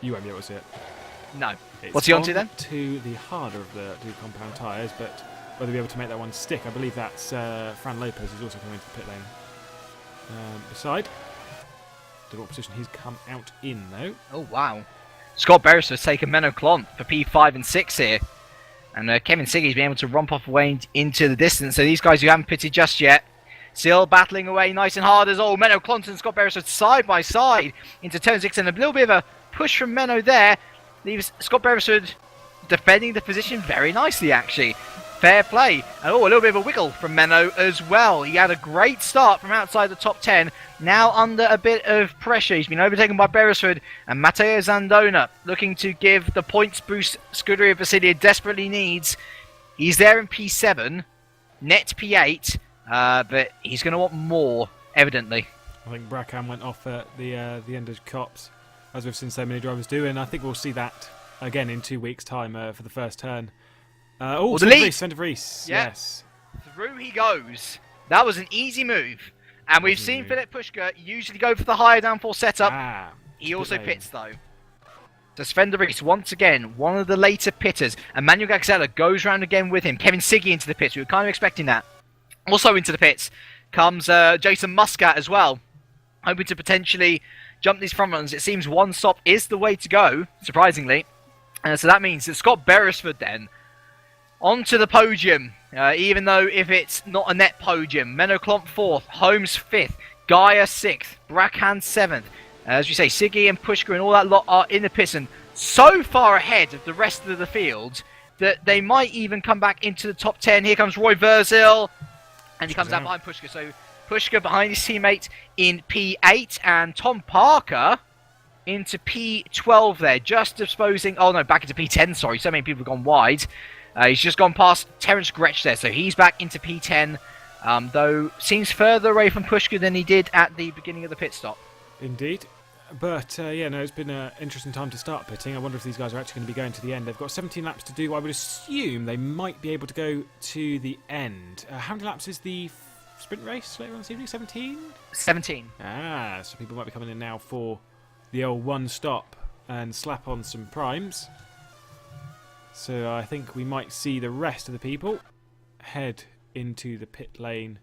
You won't be able to see it. No. What's he onto then? To the harder of the two compound tyres, but whether we'll be able to make that one stick, I believe that's Fran Lopez who's also coming into the pit lane. Beside. Don't know what position he's come out in, though. Oh, wow. Scott Beresford's taken Menno Clont for P5 and 6 here. And Kevin Siggy's been able to romp off away into the distance. So these guys who haven't pitted just yet, still battling away nice and hard as all. Menno Clont and Scott Beresford side by side into turn 6. And a little bit of a push from Menno there. Leaves Scott Beresford defending the position very nicely, actually. Fair play. And a little bit of a wiggle from Menno as well. He had a great start from outside the top 10. Now under a bit of pressure. He's been overtaken by Beresford and Matteo Zandona looking to give the points boost Scuderia Basilia desperately needs. He's there in P7, net P8, but he's going to want more evidently. I think Bracan went off at the end of Cops, as we've seen so many drivers do, and I think we'll see that again in 2 weeks' time for the first turn. The lead! Sven de Vries, Yeah. yes. Through he goes. That was an easy move. And we've seen Philip Pushka usually go for the higher downforce setup. He also pits though. So Sven de Vries, once again, one of the later pitters. And Manuel Gagzella goes round again with him. Kevin Siggy into the pits. We were kind of expecting that. Also into the pits comes Jason Muscat as well. Hoping to potentially jump these front runs. It seems one stop is the way to go, surprisingly. So that means that Scott Beresford then onto the podium. Even though if it's not a net podium. Menno Klomp 4th, Holmes 5th, Gaia 6th, Bracan 7th. As we say, Siggy and Pushka and all that lot are in the pits and so far ahead of the rest of the field that they might even come back into the top 10. Here comes Roy Verzil, and he comes out behind Pushka. So Pushka behind his teammate in P8, and Tom Parker into P12 there, just disposing... Oh no, back into P10, sorry. So many people have gone wide. He's just gone past Terence Gretsch there, so he's back into P10, though seems further away from Pushka than he did at the beginning of the pit stop. Indeed. But, yeah, no, it's been an interesting time to start pitting. I wonder if these guys are actually going to be going to the end. They've got 17 laps to do. I would assume they might be able to go to the end. How many laps is the sprint race later on this evening? 17? 17. So people might be coming in now for the old one stop and slap on some primes. So I think we might see the rest of the people head into the pit lane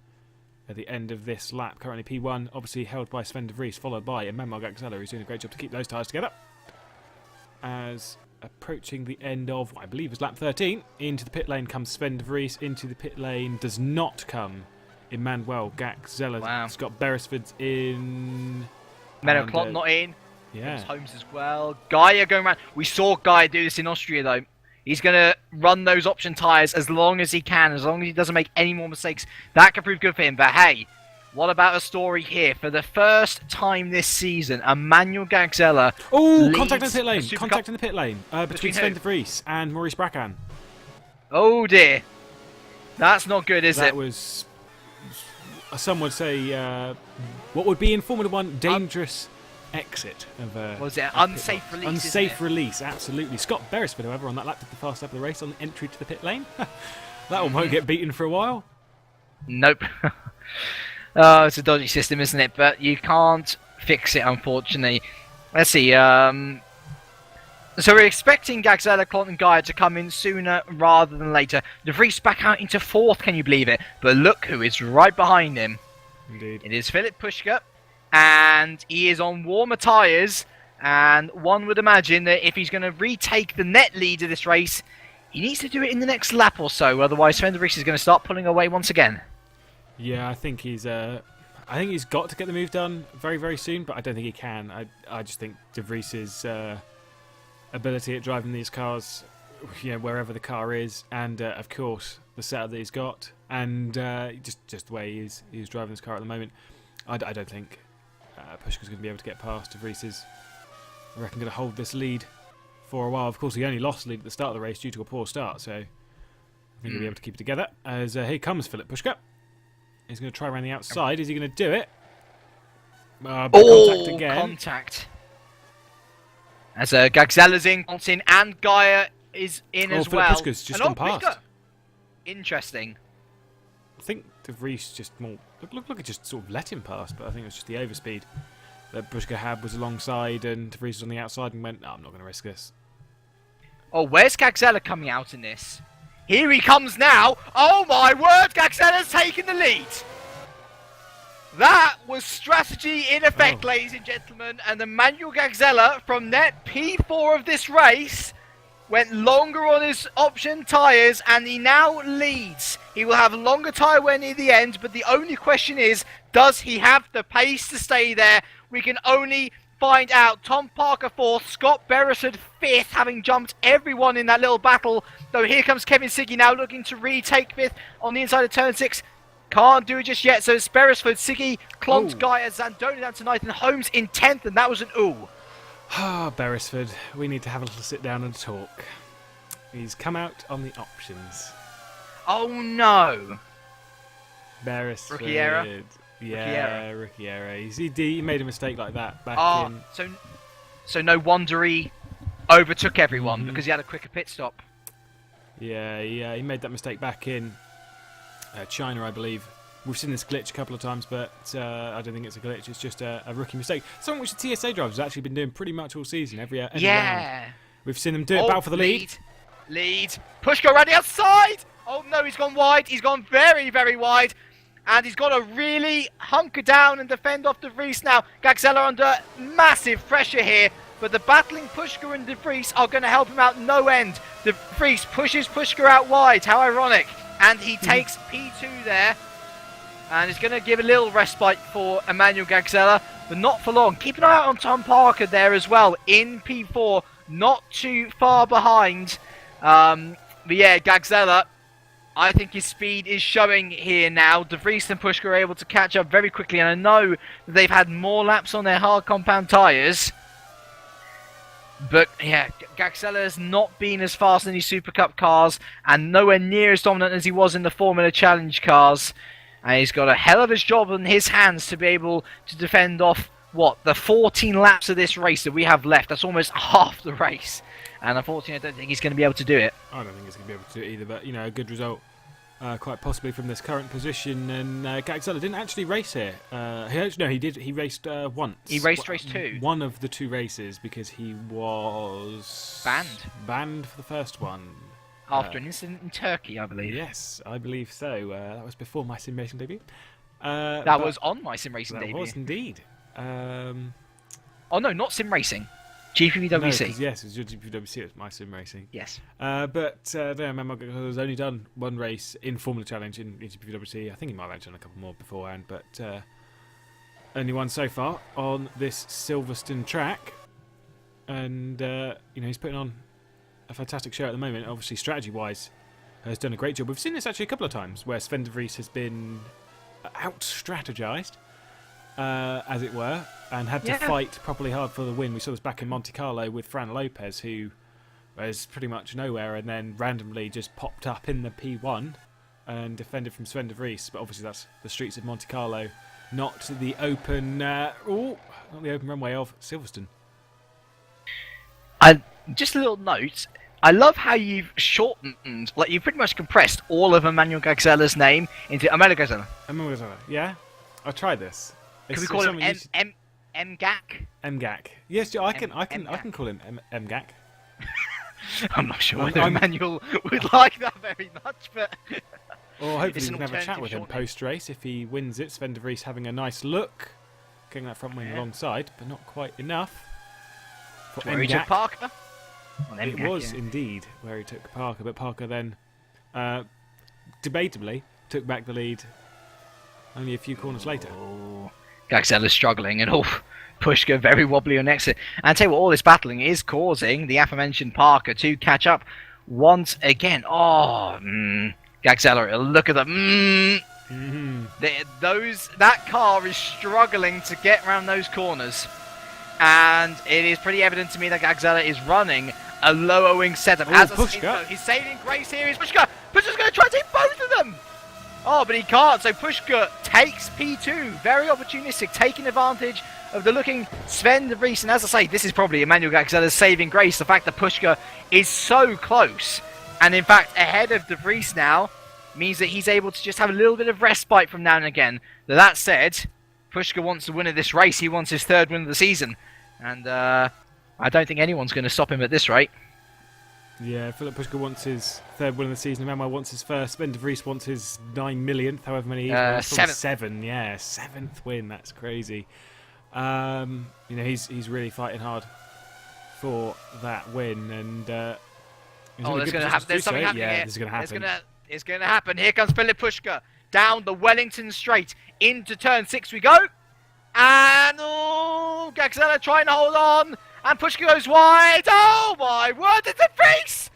at the end of this lap. Currently P1, obviously held by Sven de Vries, followed by Emmanuel Gagzella, who's doing a great job to keep those tyres together. As approaching the end of what I believe is lap 13, into the pit lane comes Sven de Vries. Into the pit lane does not come Emmanuel Gagzella. Wow. Scott Beresford's in. Menno Klomp not in. Yeah. Holmes as well. Gaia going around. We saw Gaia do this in Austria though. He's going to run those option tyres as long as he can, as long as he doesn't make any more mistakes. That could prove good for him. But hey, what about a story here? For the first time this season, Emmanuel Gagzella. Oh, contact in the pit lane. Contact in the pit lane between Sven de Vries and Maurice Bracan. Oh dear. That's not good, is it? That was, some would say, what would be in Formula 1 dangerous exit of was it unsafe release? Unsafe release, absolutely. Scott Beresford, however, on that lap did the fast lap of the race on the entry to the pit lane. That one won't get beaten for a while. Nope. Oh, it's a dodgy system, isn't it? But you can't fix it, unfortunately. Let's see. So we're expecting Gagzella, Klomp and Gaia to come in sooner rather than later. De Vries back out into 4th, can you believe it? But look who is right behind him. Indeed. It is Philip Pushka. And he is on warmer tyres, and one would imagine that if he's going to retake the net lead of this race, he needs to do it in the next lap or so, otherwise Sven de Vries is going to start pulling away once again. Yeah, I think he's got to get the move done very, very soon, but I don't think he can. I just think de Vries's ability at driving these cars, wherever the car is, and of course the setup that he's got, and just the way he's driving this car at the moment, I don't think Pushka's going to be able to get past de Vries's. I reckon going to hold this lead for a while. Of course, he only lost the lead at the start of the race due to a poor start, so I think he'll be able to keep it together. As here comes Philip Pushka. He's going to try around the outside. Is he going to do it? Contact again. Contact. As Gagzella's in, Konstantin, and Gaia is in as Philip well. Pushka's just gone past. Pushka. Interesting. I think de Vries just more look it just sort of let him pass, but I think it was just the overspeed that Pushka had was alongside, and de Vries was on the outside and went, no, I'm not going to risk this. Oh, where's Gagzella coming out in this? Here he comes now. Oh my word, Gagzella's taken the lead. That was strategy in effect, ladies and gentlemen, and Emmanuel Gagzella from net P4 of this race went longer on his option tyres, and he now leads. He will have longer tyre wear near the end, but the only question is, does he have the pace to stay there? We can only find out. Tom Parker 4th, Scott Beresford 5th, having jumped everyone in that little battle. Though here comes Kevin Siggy now looking to retake 5th on the inside of turn 6. Can't do it just yet, so it's Beresford, Siggy, Klomp, Gaia, Zandoni down to 9th, and Holmes in 10th, and that was an ooh. Beresford, we need to have a little sit down and talk. He's come out on the options. Oh no. Beresford. Rookie error. Yeah, Ricciera. He made a mistake like that back in. So no wonder he overtook everyone because he had a quicker pit stop. Yeah, he made that mistake back in China, I believe. We've seen this glitch a couple of times, but I don't think it's a glitch. It's just a rookie mistake. Something which the TSA drivers have actually been doing pretty much all season, every round. We've seen them do it, battle for the lead. Pushka around the outside! Oh no, he's gone wide. He's gone very, very wide. And he's got to really hunker down and defend off De Vries now. Gagzella under massive pressure here. But the battling Pushka and De Vries are going to help him out no end. De Vries pushes Pushka out wide. How ironic. And he takes P2 there. And it's going to give a little respite for Emmanuel Gagzella, but not for long. Keep an eye out on Tom Parker there as well, in P4, not too far behind. But yeah, Gagzella, I think his speed is showing here now. De Vries and Pushka are able to catch up very quickly, and I know that they've had more laps on their hard compound tyres. But yeah, Gagzella has not been as fast in these Super Cup cars, and nowhere near as dominant as he was in the Formula Challenge cars. And he's got a hell of a job on his hands to be able to defend off, the 14 laps of this race that we have left. That's almost half the race. And unfortunately, I don't think he's going to be able to do it. I don't think he's going to be able to do it either, but, a good result, quite possibly from this current position. And Gagzella didn't actually race here. He did. He raced once. He raced race 2. One of the 2 races, because he was... Banned for the first one. After an incident in Turkey, I believe. Yes, I believe so. That was before my sim racing debut. That was on my sim racing debut. That was indeed. Oh no, not sim racing. GPVWC. No, yes, it was your GPVWC. It was my sim racing. Yes. But I remember has only done one race in Formula Challenge in GPVWC. I think he might have done a couple more beforehand, but only one so far on this Silverstone track. And he's putting on a fantastic show at the moment. Obviously, strategy-wise, has done a great job. We've seen this actually a couple of times where Sven de Vries has been out-strategized, as it were, and had to fight properly hard for the win. We saw this back in Monte Carlo with Fran Lopez, who was pretty much nowhere and then randomly just popped up in the P1 and defended from Sven de Vries. But obviously, that's the streets of Monte Carlo, not the open, not the open runway of Silverstone. Just a little note. I love how you've shortened, you've pretty much compressed all of Emmanuel Gagzella's name into Emmanuel Gagzella. Emmanuel Gagzella, yeah. I'll try this. Can we call him MGAC? MGAC. Yes, I can call him MGAC. I'm not sure whether Emmanuel would like that very much, but. Or hopefully we can have a chat with him post-race if he wins it. Sven de Vries having a nice look, getting that front wing alongside, but not quite enough. Where he took Parker. It was indeed where he took Parker, but Parker then debatably took back the lead only a few corners later. Gagzella's struggling, and Pushka very wobbly on exit. And I tell you what, all this battling is causing the aforementioned Parker to catch up once again. Gagzella, look at them. That car is struggling to get around those corners. And it is pretty evident to me that Gagzella is running a low-owing setup. He's saving grace here. Is Pushka. Pushka's going to try to take both of them. Oh, but he can't. So Pushka takes P2. Very opportunistic, taking advantage of the looking Sven de Vries. And as I say, this is probably Emmanuel Gagzella's saving grace. The fact that Pushka is so close, and in fact ahead of de Vries now, means that he's able to just have a little bit of respite from now and again. That said, Pushka wants the win of this race. He wants his 3rd win of the season. And I don't think anyone's going to stop him at this rate. Yeah, Philip Pushka wants his 3rd win of the season. Emmanuel wants his 1st. Sven de Vries wants his 9 millionth, however many. 7th. Yeah, 7th win. That's crazy. He's really fighting hard for that win. And there's going to happen. There's something happening here. This is going to happen. It's going to happen. Here comes Philip Pushka down the Wellington Straight into turn 6 we go. And Gagzella trying to hold on. And Pushka goes wide. Oh my word, it's a Vries!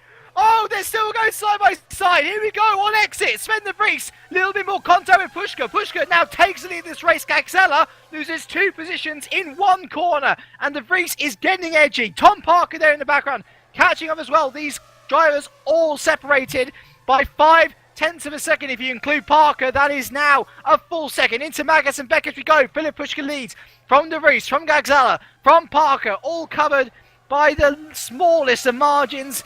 They're still going side by side. Here we go on exit. Sven de Vries, a little bit more contact with Pushka. Pushka now takes the lead in this race. Gagzella loses 2 positions in 1 corner. And de Vries is getting edgy. Tom Parker there in the background, catching up as well. These drivers all separated by 5 tenths of a second if you include Parker. That is now a full second. Into Magus and Beck as we go. Philip Pushka leads from De Vries, from Gagzala, from Parker, all covered by the smallest of margins.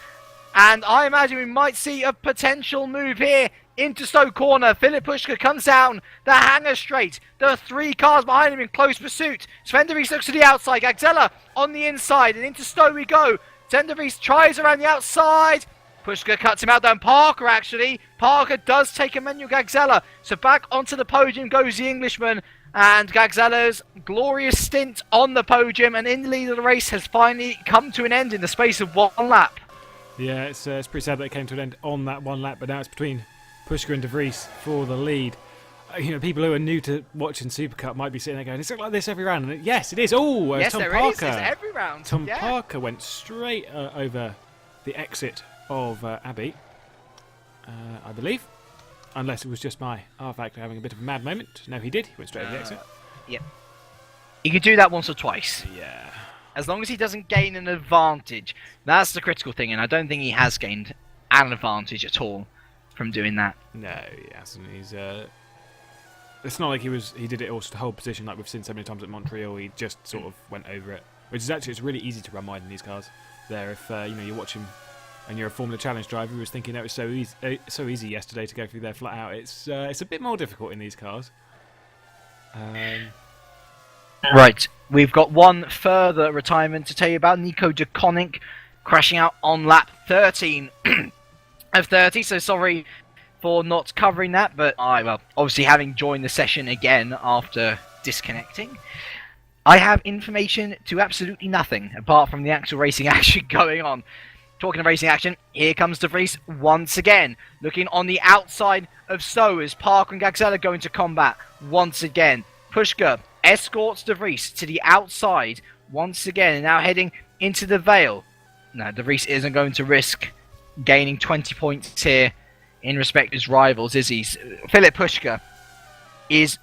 And I imagine we might see a potential move here into Stowe Corner. Philip Pushka comes down the hanger straight. There are 3 cars behind him in close pursuit. Sven de Vries looks to the outside. Gagzella on the inside. And into Stowe we go. Sven de Vries tries around the outside. Pushka cuts him out down. Parker actually. Parker does take Emmanuel Gagzella. So back onto the podium goes the Englishman. And Gagzella's glorious stint on the podium and in the lead of the race has finally come to an end in the space of 1 lap. Yeah, it's pretty sad that it came to an end on that 1 lap, but now it's between Pushka and De Vries for the lead. People who are new to watching Supercup might be sitting there going, "It's like this every round." And yes, it is. Oh, yes, Tom there Parker. is. It's every round. Tom Parker went straight over the exit of Abbey, I believe. Unless it was just my R-Factor having a bit of a mad moment. No, he did. He went straight over the exit. Yep. He could do that once or twice. Yeah. As long as he doesn't gain an advantage. That's the critical thing, and I don't think he has gained an advantage at all from doing that. No, he hasn't. It's not like he did it also to hold position like we've seen so many times at Montreal. He just sort of went over it. Which is actually, it's really easy to run wide in these cars. There, if you're watching and you're a Formula Challenge driver who was thinking that was so easy yesterday to go through there flat out, it's a bit more difficult in these cars. Right, we've got one further retirement to tell you about. Nico de Koninck crashing out on lap 13 of 30, so sorry for not covering that, but obviously having joined the session again after disconnecting, I have information to absolutely nothing apart from the actual racing action going on. Talking of racing action, here comes De Vries once again, looking on the outside of Stowe as Parker and Gagzella go into combat once again. Pushka escorts De Vries to the outside once again, and now heading into the Vale. No, De Vries isn't going to risk gaining 20 points here in respect to his rivals, is he? Philip Pushka is,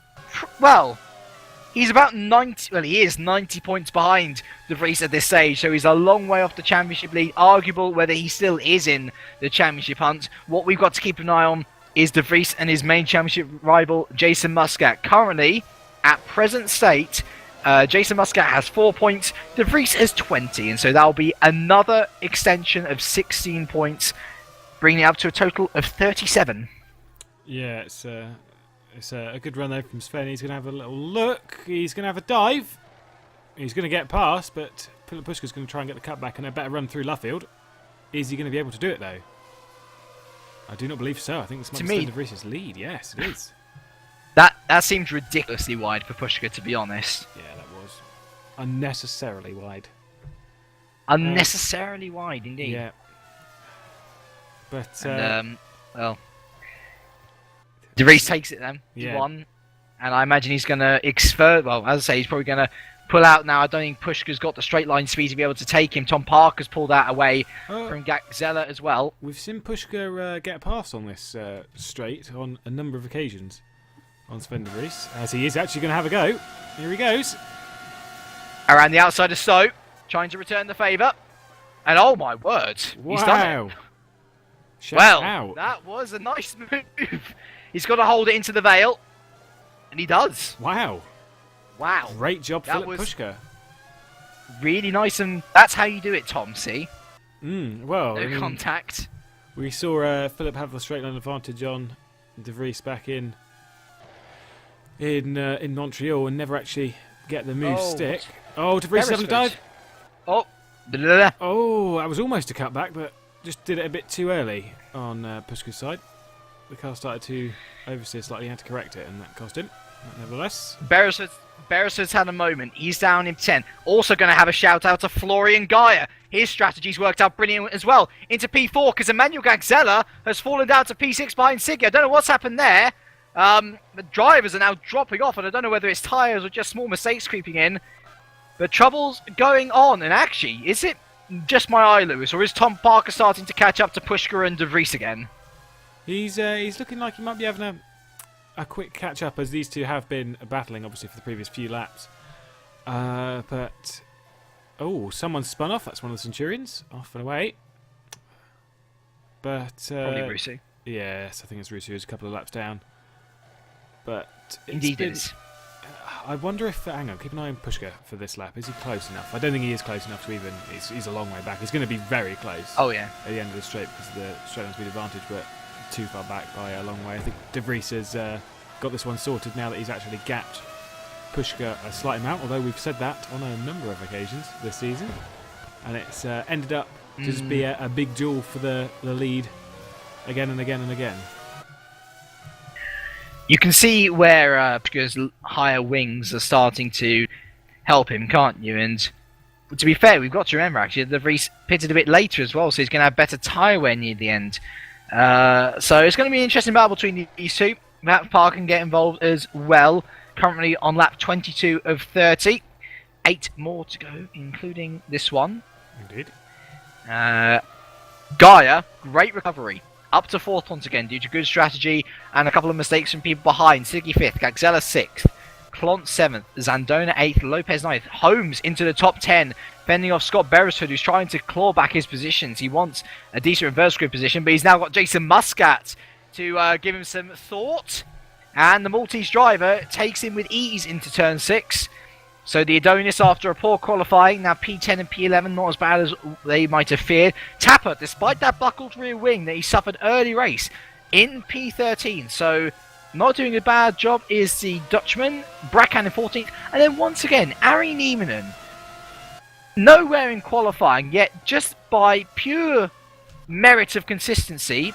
he's about 90, he is 90 points behind De Vries at this stage, so he's a long way off the championship lead. Arguable whether he still is in the championship hunt. What we've got to keep an eye on is De Vries and his main championship rival, Jason Muscat. Currently, at present state, Jason Muscat has 4 points, De Vries has 20, and so that'll be another extension of 16 points, bringing it up to a total of 37. Yeah, it's a good run there from Sven. He's going to have a little look. He's going to have a dive. He's going to get past, but Philip Pushka's going to try and get the cutback and a better run through Luffield. Is he going to be able to do it, though? I do not believe so. I think this might be De Vries' lead. Yes, it is. That seems ridiculously wide for Pushka, to be honest. Yeah, that was unnecessarily wide. Unnecessarily wide, indeed. Yeah. But De Vries takes it then. Yeah. He won, and I imagine he's going to exfer. Well, as I say, he's probably going to pull out now. I don't think Pushka's got the straight line speed to be able to take him. Tom Parker's pulled that away from Gagzella as well. We've seen Pushka get past on this straight on a number of occasions on Sven de Vries, as he is actually going to have a go. Here he goes. Around the outside of Stowe, trying to return the favour. And oh my word, he's done it. Shout out. That was a nice move. He's got to hold it into the Vale, and he does. Wow. Great job, Philip Pushka. Really nice, and that's how you do it, Tom, see? Well, no contact. We saw Philip have the straight line advantage on De Vries back in Montreal and never actually get the move stick. Oh, De Vries having a dive. Oh, that was almost a cutback, but just did it a bit too early on Pushka's side. The car started to oversteer slightly, he had to correct it, and that cost him. But nevertheless. Beresford's had a moment. He's down in 10. Also going to have a shout out to Florian Geyer. His strategy's worked out brilliant as well. Into P4 because Emmanuel Gagzella has fallen down to P6 behind Siggy. I don't know what's happened there. The drivers are now dropping off, and I don't know whether it's tyres or just small mistakes creeping in. But trouble's going on, and actually, is it just my eye, Lewis, or is Tom Parker starting to catch up to Pushka and De Vries again? He's looking like he might be having a quick catch up, as these two have been battling obviously for the previous few laps. But someone spun off. That's one of the Centurions off and away. But probably Brucey. Yes, I think it's Russo who's a couple of laps down. But Indeed it is. I wonder if... hang on, keep an eye on Pushka for this lap. Is he close enough? I don't think he is close enough to even... He's a long way back. He's going to be very close. Oh, yeah. At the end of the straight because of the straight on speed advantage, but too far back by a long way. I think De Vries has got this one sorted now that he's actually gapped Pushka a slight amount, although we've said that on a number of occasions this season. And it's ended up to just be a big duel for the lead again and again and again. You can see where Pushka's higher wings are starting to help him, can't you? And to be fair, we've got to remember, actually, De Vries pitted a bit later as well, so he's going to have better tyre wear near the end. So it's going to be an interesting battle between these two. Matt Park can get involved as well. Currently on lap 22 of 30. 8 more to go, including this one. Indeed. Gaia, great recovery. Up to 4th once again due to good strategy and a couple of mistakes from people behind. Siggy 5th, Gaxella 6th, Clont 7th, Zandona 8th, Lopez 9th. Holmes into the top 10, fending off Scott Beresford, who's trying to claw back his positions. He wants a decent reverse grid position, but he's now got Jason Muscat to give him some thought. And the Maltese driver takes him with ease into turn 6. So the Adonis, after a poor qualifying, now P10 and P11, not as bad as they might have feared. Tapper, despite that buckled rear wing that he suffered early race, in P13. So not doing a bad job is the Dutchman. Bracan in 14th. And then once again, Ari Nieminen. Nowhere in qualifying, yet just by pure merit of consistency,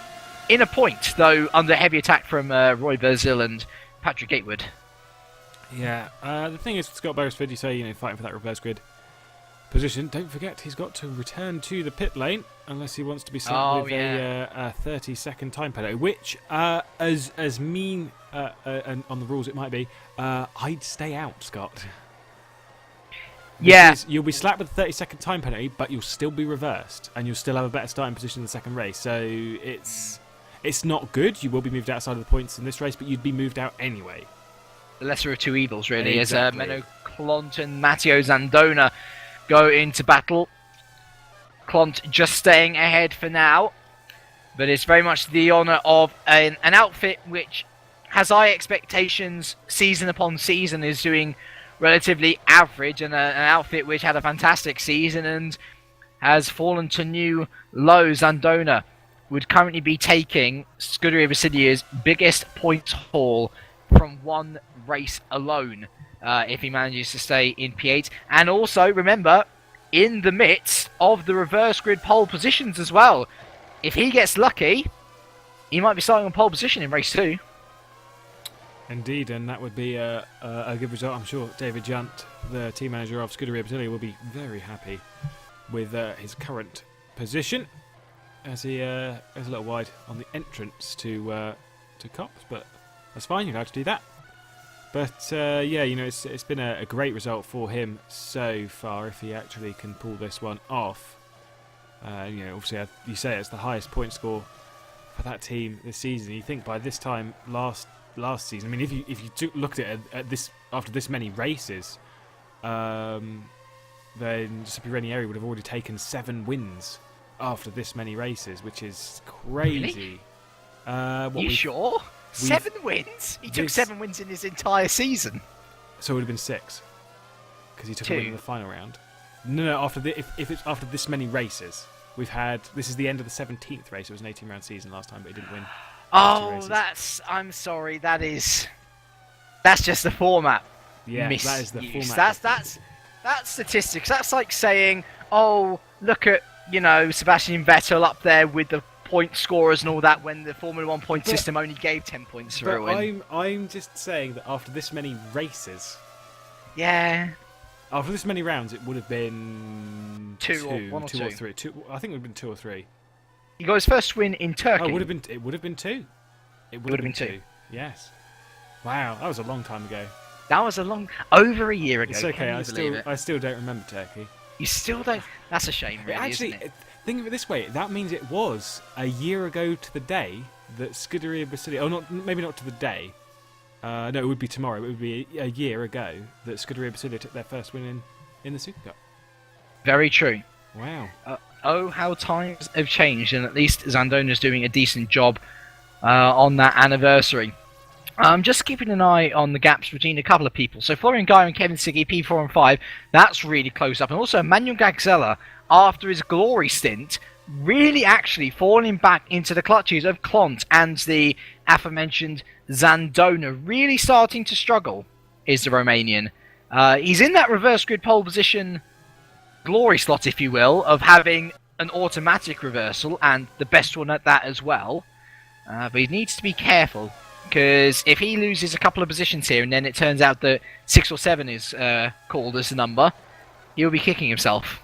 in a point, though under heavy attack from Roy Brazil and Patrick Gatewood. Yeah, the thing is, Scott Beresford, you say, fighting for that reverse grid position. Don't forget, he's got to return to the pit lane unless he wants to be slapped with a 30-second time penalty, which, as mean and on the rules it might be, I'd stay out, Scott. Because you'll be slapped with a 30-second time penalty, but you'll still be reversed, and you'll still have a better starting position in the second race. So it's not good. You will be moved outside of the points in this race, but you'd be moved out anyway. The lesser of two evils, really, exactly. As Menno Clont and Matteo Zandona go into battle. Clont just staying ahead for now, but it's very much the honour of an outfit which has high expectations season upon season, is doing relatively average, and an outfit which had a fantastic season and has fallen to new lows. Zandona would currently be taking Scuderia Basiglia's biggest points haul from one race alone, if he manages to stay in P8. And also, remember, in the midst of the reverse grid pole positions as well. If he gets lucky, he might be starting on pole position in race 2. Indeed, and that would be a good result. I'm sure David Junt, the team manager of Scuderia Basilia, will be very happy with his current position, as he is a little wide on the entrance to Cops, but that's fine. You're allowed to do that. But it's been a great result for him so far. If he actually can pull this one off, obviously you say it's the highest point score for that team this season. You think by this time last season, I mean, if you looked at this after this many races, then Giuseppe Ranieri would have already taken 7 wins after this many races, which is crazy. Really? You sure? 7 wins? He took 7 wins in his entire season. So it would have been 6, because he took 2. a win in the final round. No. If it's after this many races, we've had. This is the end of the 17th race. It was an 18-round season last time, but he didn't win. I'm sorry. That's just the format. Yeah, that is the format. That's statistics. That's like saying, oh, look at Sebastian Vettel up there with the point scorers and all that, when the Formula 1 point system only gave 10 points for a win. I'm just saying that after this many races, after this many rounds, it would have been 2 or 3. I think it would have been 2 or 3. He got his first win in Turkey. Oh, it would have been 2. It would have been 2. Yes. Wow, that was a long time ago. That was over a year ago. It's okay. I still don't remember Turkey. You still don't? That's a shame, really. Actually, isn't it? Think of it this way. That means it was a year ago to the day that Scuderia Basilia... Oh, maybe not to the day. No, it would be tomorrow. It would be a year ago that Scuderia Basilia took their first win in the Supercup. Very true. Wow. How times have changed, and at least Zandona's doing a decent job on that anniversary. Just keeping an eye on the gaps between a couple of people. So Florian Geyer and Kevin Siggy, P4 and 5, that's really close up. And also Manuel Gagzella, after his glory stint, really actually falling back into the clutches of Klont and the aforementioned Zandona, really starting to struggle, is the Romanian. He's in that reverse grid pole position glory slot, if you will, of having an automatic reversal, and the best one at that as well. But he needs to be careful, because if he loses a couple of positions here and then it turns out that 6 or 7 is called as the number, he'll be kicking himself.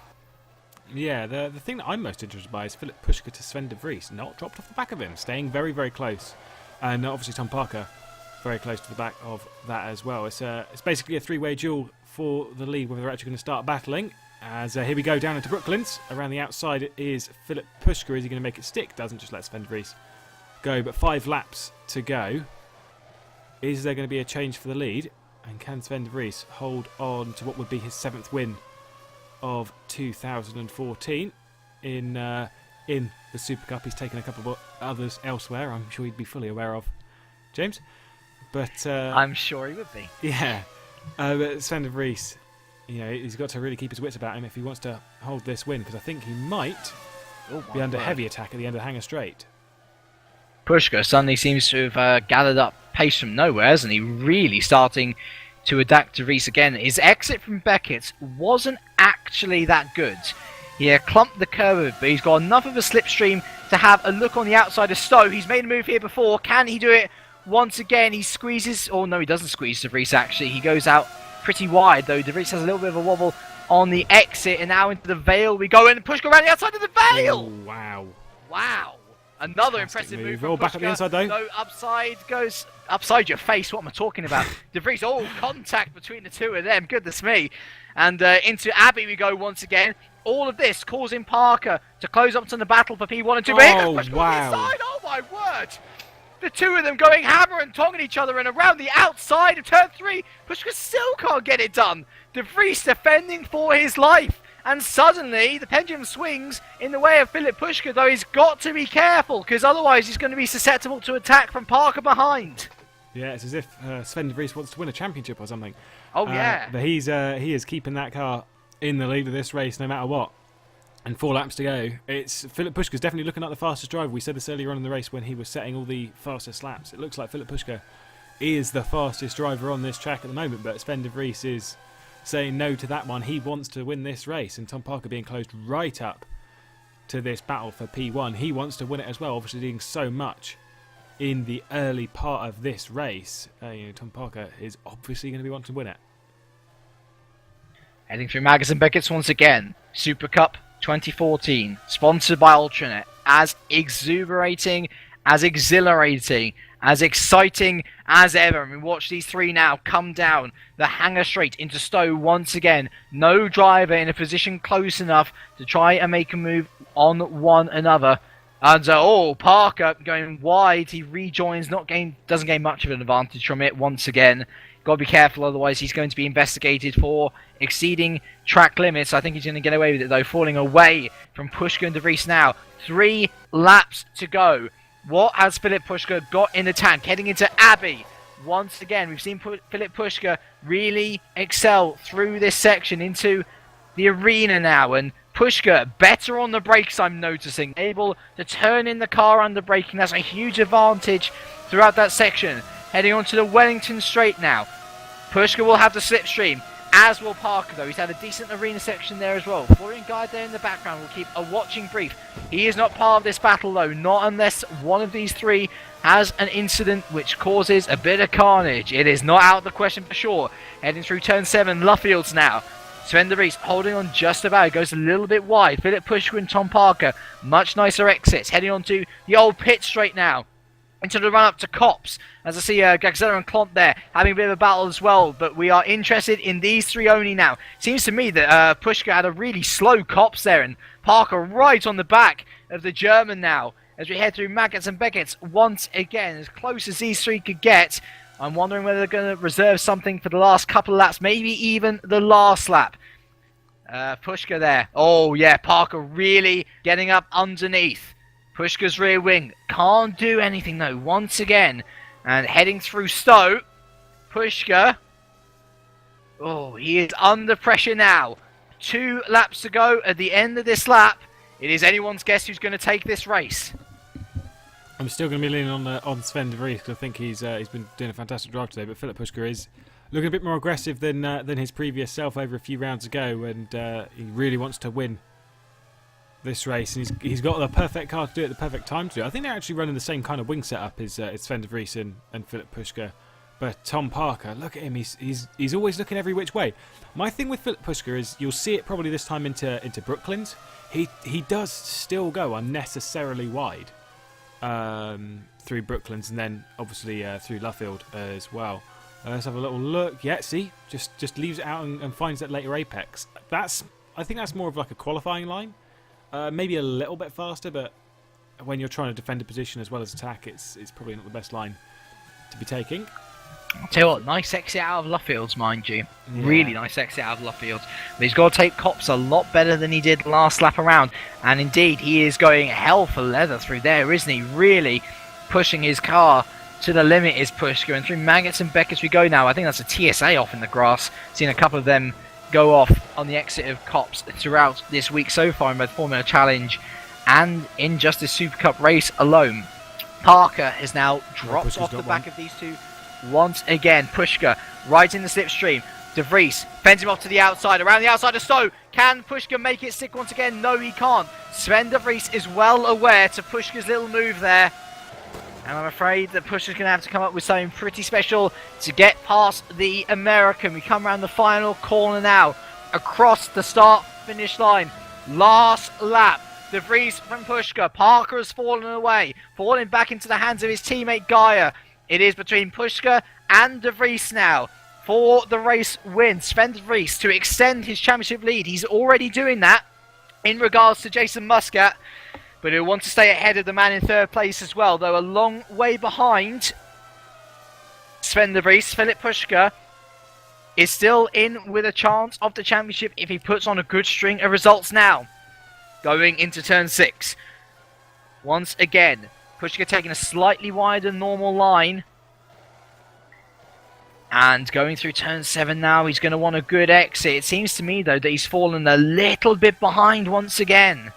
Yeah, the thing that I'm most interested by is Philip Puschke to Sven de Vries, not dropped off the back of him, staying very, very close. And obviously Tom Parker very close to the back of that as well. It's basically a three-way duel for the lead, whether they're actually going to start battling. As here we go down into Brooklands. Around the outside is Philip Puschke. Is he going to make it stick? Doesn't, just let Sven de Vries go. But 5 laps to go. Is there going to be a change for the lead? And can Sven de Vries hold on to what would be his 7th win of 2014 in the Super Cup? He's taken a couple of others elsewhere, I'm sure he'd be fully aware of, James. But I'm sure he would be. Yeah. But Sven de Vries, he's got to really keep his wits about him if he wants to hold this win, because I think he might be under heavy attack at the end of the Hanger Straight. Puschke suddenly seems to have gathered up pace from nowhere, hasn't he? Really starting to adapt to Vries again. His exit from Beckett wasn't actually that good. He clumped the curve, but he's got enough of a slipstream to have a look on the outside of Stowe. He's made a move here before. Can he do it once again? He squeezes... Oh, no, he doesn't squeeze De Vries, actually. He goes out pretty wide, though. De Vries has a little bit of a wobble on the exit, and now into the Vale we go, and Puschke around the outside of the Vale! Oh, wow. Wow. Another impressive move from Roll back Puschke. at the inside, though. No, upside goes... Upside your face, what am I talking about? De Vries, contact between the two of them, goodness me. And into Abbey we go once again. All of this causing Parker to close up to the battle for P1 and 2. Oh, Puschke wow. on the inside. Oh, my word. The two of them going hammer and tong at each other, and around the outside of turn 3, Puschke still can't get it done. De Vries defending for his life. And suddenly, the pendulum swings in the way of Philip Puschke, though he's got to be careful, because otherwise he's going to be susceptible to attack from Parker behind. Yeah, it's as if Sven de Vries wants to win a championship or something. Oh, yeah. But he is keeping that car in the lead of this race no matter what. And 4 laps to go. It's Philip Puschke's definitely looking like the fastest driver. We said this earlier on in the race when he was setting all the fastest laps. It looks like Philip Puschke is the fastest driver on this track at the moment, but Sven de Vries is saying no to that one. He wants to win this race, and Tom Parker being closed right up to this battle for P1. He wants to win it as well, obviously doing so much in the early part of this race. Tom Parker is obviously going to be wanting to win it. Heading through Magazine Beckett once again. Super Cup 2014, sponsored by UltraNet. As exuberating, as exhilarating, as exciting as ever. And we watch these 3 now come down the Hanger Straight into Stowe once again. No driver in a position close enough to try and make a move on one another. And Parker going wide. He rejoins, doesn't gain much of an advantage from it once again. Got to be careful, otherwise he's going to be investigated for exceeding track limits. I think he's going to get away with it, though, falling away from Puschke and De Vries now. 3 laps to go. What has Philip Puschke got in the tank? Heading into Abbey. Once again, we've seen Philip Puschke really excel through this section into the arena now. And Puschke better on the brakes, I'm noticing. Able to turn in the car under braking. That's a huge advantage throughout that section. Heading on to the Wellington Straight now. Puschke will have the slipstream, as will Parker, though. He's had a decent arena section there as well. Florian Guide there in the background will keep a watching brief. He is not part of this battle, though, not unless one of these 3 has an incident which causes a bit of carnage. It is not out of the question for sure. Heading through turn 7, Luffields now. Sven de Vries holding on just about. It goes a little bit wide. Philip Puschke and Tom Parker, much nicer exits. Heading on to the old pit straight now. Into the run-up to Cops, as I see Gagzella and Klont there having a bit of a battle as well, but we are interested in these 3 only now. Seems to me that Puschke had a really slow Cops there, and Parker right on the back of the German now, as we head through Maggots and Beckett's once again, as close as these 3 could get. I'm wondering whether they're going to reserve something for the last couple of laps, maybe even the last lap. Puschke there. Oh yeah, Parker really getting up underneath. Pushka's rear wing can't do anything though, once again. And heading through Stowe, Pushka, oh, he is under pressure now. 2 laps to go at the end of this lap. It is anyone's guess who's going to take this race. I'm still going to be leaning on Sven de Vries because I think he's been doing a fantastic drive today. But Philip Pushka is looking a bit more aggressive than his previous self over a few rounds ago, and he really wants to win this race. And he's got the perfect car to do it at the perfect time to do it. I think they're actually running the same kind of wing setup as Sven de Vries and Philip Pushka. But Tom Parker, look at him. He's always looking every which way. My thing with Philip Pushka is you'll see it probably this time into Brooklands. He does still go unnecessarily wide. Through Brooklands and then obviously through Luffield as well. Let's have a little look. Yeah, see, just leaves it out and finds that later apex. I think that's more of like a qualifying line. Maybe a little bit faster, but when you're trying to defend a position as well as attack, it's probably not the best line to be taking. I'll tell you what, nice exit out of Luffields, mind you. Yeah. Really nice exit out of Luffields. But he's got to take cops a lot better than he did last lap around. And indeed, he is going hell for leather through there, isn't he? Really pushing his car to the limit is Pushka. And through Maggots and Beckets we go now. I think that's a TSA off in the grass. Seen a couple of them go off on the exit of cops throughout this week so far in both Formula Challenge and in just this Super Cup race alone. Parker has now dropped off the back of these two. Once again, Pushka right in the slipstream. De Vries fends him off to the outside, around the outside of Stowe. Can Pushka make it stick once again? No, he can't. Sven de Vries is well aware to Pushka's little move there. And I'm afraid that Pushka's going to have to come up with something pretty special to get past the American. We come around the final corner now, across the start-finish line. Last lap. De Vries from Pushka. Parker has fallen away, falling back into the hands of his teammate Gaia. It is between Pushka and De Vries now for the race win. Sven de Vries to extend his championship lead. He's already doing that in regards to Jason Muscat, but he'll want to stay ahead of the man in third place as well, though a long way behind Sven de Vries. Philip Pushka is still in with a chance of the championship if he puts on a good string of results now. Going into turn 6. Once again, Pushka taking a slightly wider normal line. And going through turn 7 now, he's going to want a good exit. It seems to me, though, that he's fallen a little bit behind once again.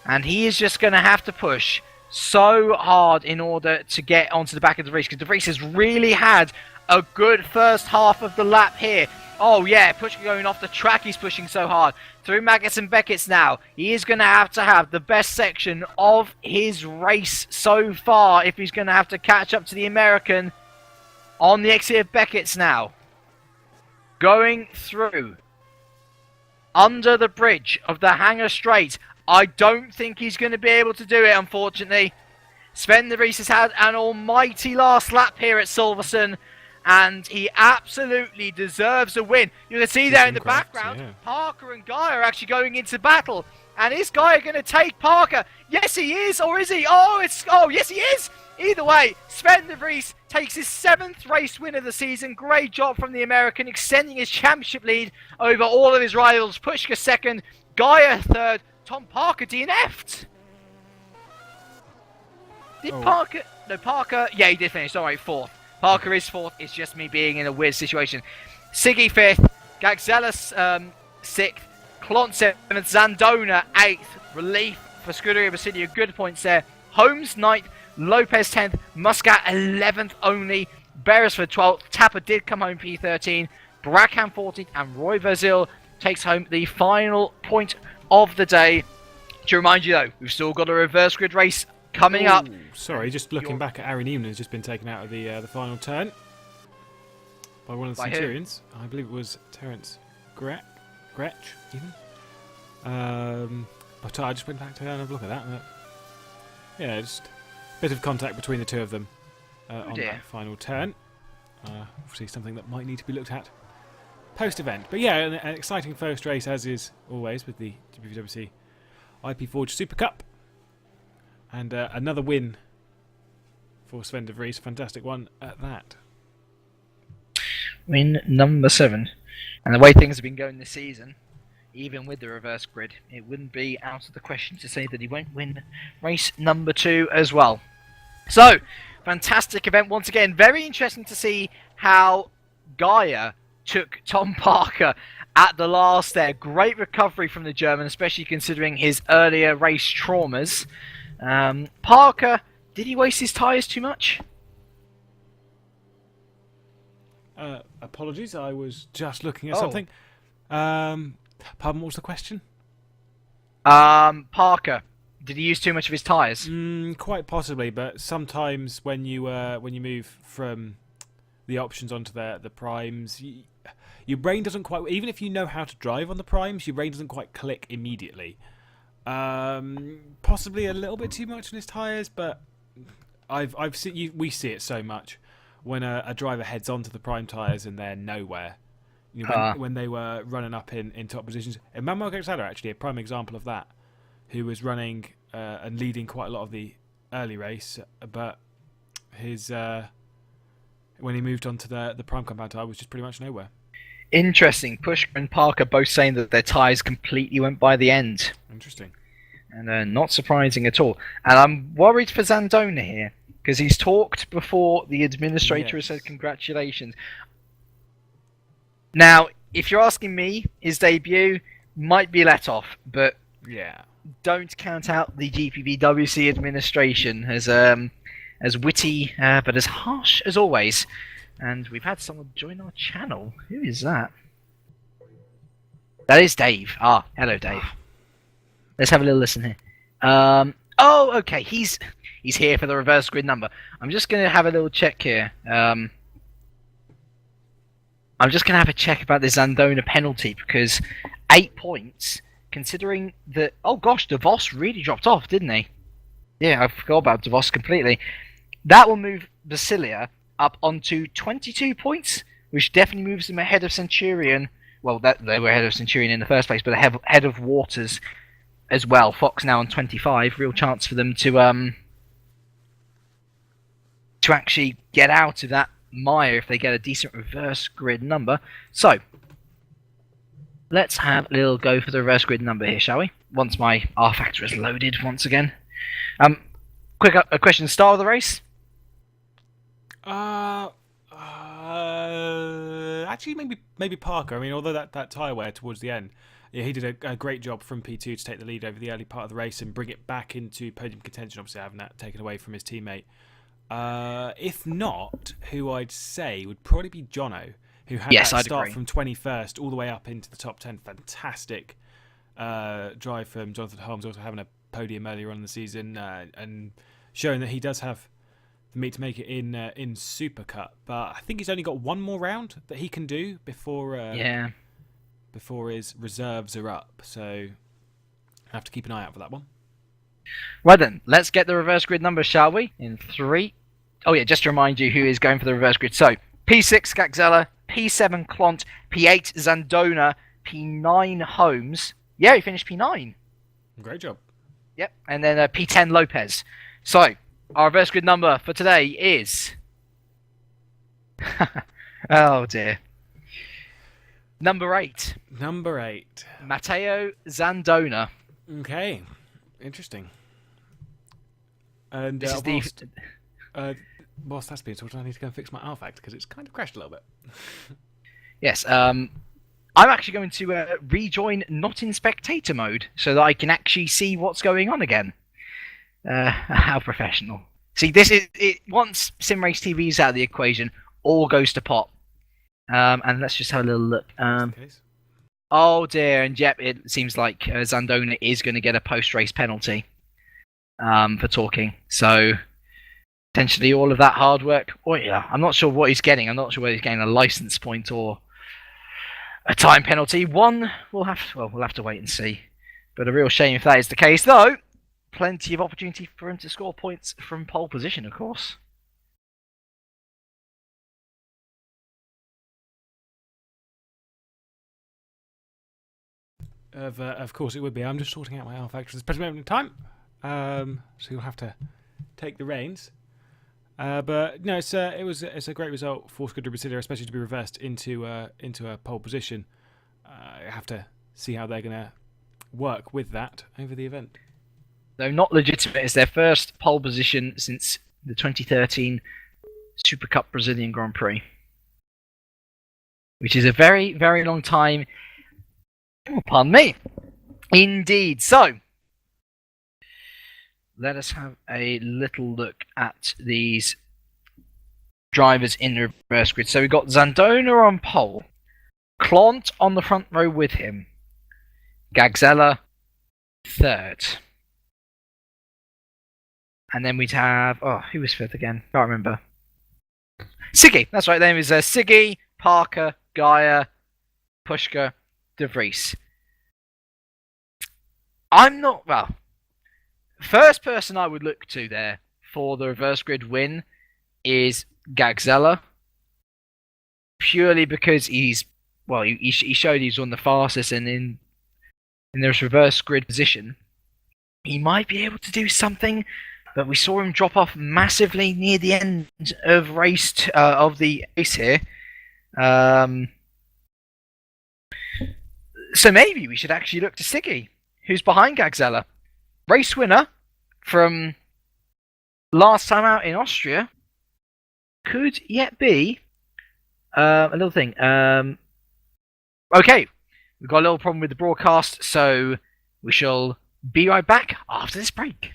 And he is just going to have to push so hard in order to get onto the back of De Vries. Because De Vries has really had a good first half of the lap here. Oh yeah, Pushka going off the track, he's pushing so hard. Through Maggots and Beckets now. He is going to have the best section of his race so far if he's going to have to catch up to the American on the exit of Beckets now. Going through under the bridge of the Hangar Straight. I don't think he's going to be able to do it, unfortunately. Sven de Vries has had an almighty last lap here at Silverstone. And he absolutely deserves a win. You can see there in the background, yeah. Parker and Guy are actually going into battle. And is Guy going to take Parker? Yes, he is, or is he? Oh, yes, he is. Either way, Sven de Vries takes his 7th race win of the season. Great job from the American, extending his championship lead over all of his rivals. Pushka 2nd, Guy 3rd, Tom Parker DNF'd. Parker? Yeah, he did finish. All right, 4th. Parker is 4th. It's just me being in a weird situation. Siggy 5th. Gagzelis 6th. Clont 7th. Zandona 8th. Relief for Scuderia Basilia. Good points there. Holmes 9th. Lopez 10th. Muscat 11th only. Beresford 12th. Tapper did come home P13. Brackham 14th. And Roy Verzil takes home the final point of the day. To remind you though, we've still got a reverse grid race coming up. Sorry, just looking back at Aaron Eamon has just been taken out of the final turn by one of the Centurions. I believe it was Terence Gretsch even. But I just went back to have a look at that. But yeah, just a bit of contact between the two of them on that final turn. Obviously something that might need to be looked at post-event. But yeah, an exciting first race, as is always with the GPVWC IP Forge Super Cup. And another win for Sven de Vries. Fantastic one at that. Win number 7. And the way things have been going this season, even with the reverse grid, it wouldn't be out of the question to say that he won't win race number 2 as well. So, fantastic event once again. Very interesting to see how Gaia took Tom Parker at the last there. Great recovery from the German, especially considering his earlier race traumas. Parker, did he waste his tyres too much? Apologies, I was just looking at something. Pardon, what was the question? Parker, did he use too much of his tyres? Quite possibly, but sometimes when you move from the options onto the primes, your brain doesn't quite. Even if you know how to drive on the primes, your brain doesn't quite click immediately. Possibly a little bit too much on his tyres, but I've seen we see it so much when a driver heads onto the prime tyres and they're nowhere. You know, when they were running up in top positions. And Manuel Garcia, actually, a prime example of that, who was running and leading quite a lot of the early race, but his when he moved on to the prime compound tyre was just pretty much nowhere. Interesting. Pushker and Parker both saying that their tyres completely went by the end. Interesting. And not surprising at all. And I'm worried for Zandona here, because he's talked before the administrator has said congratulations. Now, if you're asking me, his debut might be let off, but don't count out the GPVWC administration as witty but as harsh as always. And we've had someone join our channel. Who is that? That is Dave. Ah, hello, Dave. Let's have a little listen here. Oh, okay. He's here for the reverse grid number. I'm just going to have a little check here. I'm just going to have a check about the Zandona penalty, because 8 points, considering that... Oh gosh, DeVos really dropped off, didn't he? Yeah, I forgot about DeVos completely. That will move Basilia up onto 22 points, which definitely moves them ahead of Centurion. Well, they were ahead of Centurion in the first place, but ahead of Waters as well. Fox now on 25. Real chance for them to actually get out of that mire if they get a decent reverse grid number. So, let's have a little go for the reverse grid number here, shall we? Once my R factor is loaded once again. Quick a question: star of the race? Actually, maybe Parker. I mean, although that tyre wear towards the end, he did a great job from P2 to take the lead over the early part of the race and bring it back into podium contention. Obviously, having that taken away from his teammate. If not, who I'd say would probably be Jono, who had that start from 21st all the way up into the top 10. Fantastic drive from Jonathan Holmes, also having a podium earlier on in the season and showing that he does have the meat to make it in Super Cup. But I think he's only got one more round that he can do before his reserves are up. So I have to keep an eye out for that one. Right then, let's get the reverse grid numbers, shall we? In 3. Oh yeah, just to remind you who is going for the reverse grid. So, P6 Gaxella, P7 Clont, P8 Zandona, P9 Holmes. Yeah, he finished P9. Great job. Yep, and then P10 Lopez. So, our reverse grid number for today is... oh dear. Number 8. Number 8. Matteo Zandona. Okay. Interesting. And this is whilst that's being sorted, I need to go and fix my R factor because it's kind of crashed a little bit. Yes, I'm actually going to rejoin not in spectator mode so that I can actually see what's going on again. How professional. See, this is it. Once SimRace TV is out of the equation, all goes to pot. And let's just have a little look. Oh dear, and yep, it seems like Zandona is going to get a post-race penalty for talking. So, potentially all of that hard work. Oh yeah, I'm not sure what he's getting. I'm not sure whether he's getting a license point or a time penalty. We'll have to wait and see. But a real shame if that is the case, though. Plenty of opportunity for him to score points from pole position, of course. Of course it would be. I'm just sorting out my R factor at this present moment in time. So you'll have to take the reins. But no, it's a great result for Scuderia Brasilia, especially to be reversed into a pole position. I have to see how they're going to work with that over the event. Though not legitimate, it's their first pole position since the 2013 Supercup Brazilian Grand Prix, which is a very, very long time. Oh, pardon me. Indeed. So, let us have a little look at these drivers in the reverse grid. So we've got Zandona on pole, Clont on the front row with him, Gagzella third. And then we'd have... Oh, who was fifth again? Can't remember. Siggy. That's right. Then it was Siggy, Parker, Gaia, Pushka, De Vries. I'm not... Well, first person I would look to there for the reverse grid win is Gagzella. Purely because he's... Well, he showed he's on the fastest, and in this reverse grid position, he might be able to do something. But we saw him drop off massively near the end of the race here. So maybe we should actually look to Siggy, who's behind Gagzella. Race winner from last time out in Austria. Could yet be a little thing. Okay, we've got a little problem with the broadcast, so we shall be right back after this break.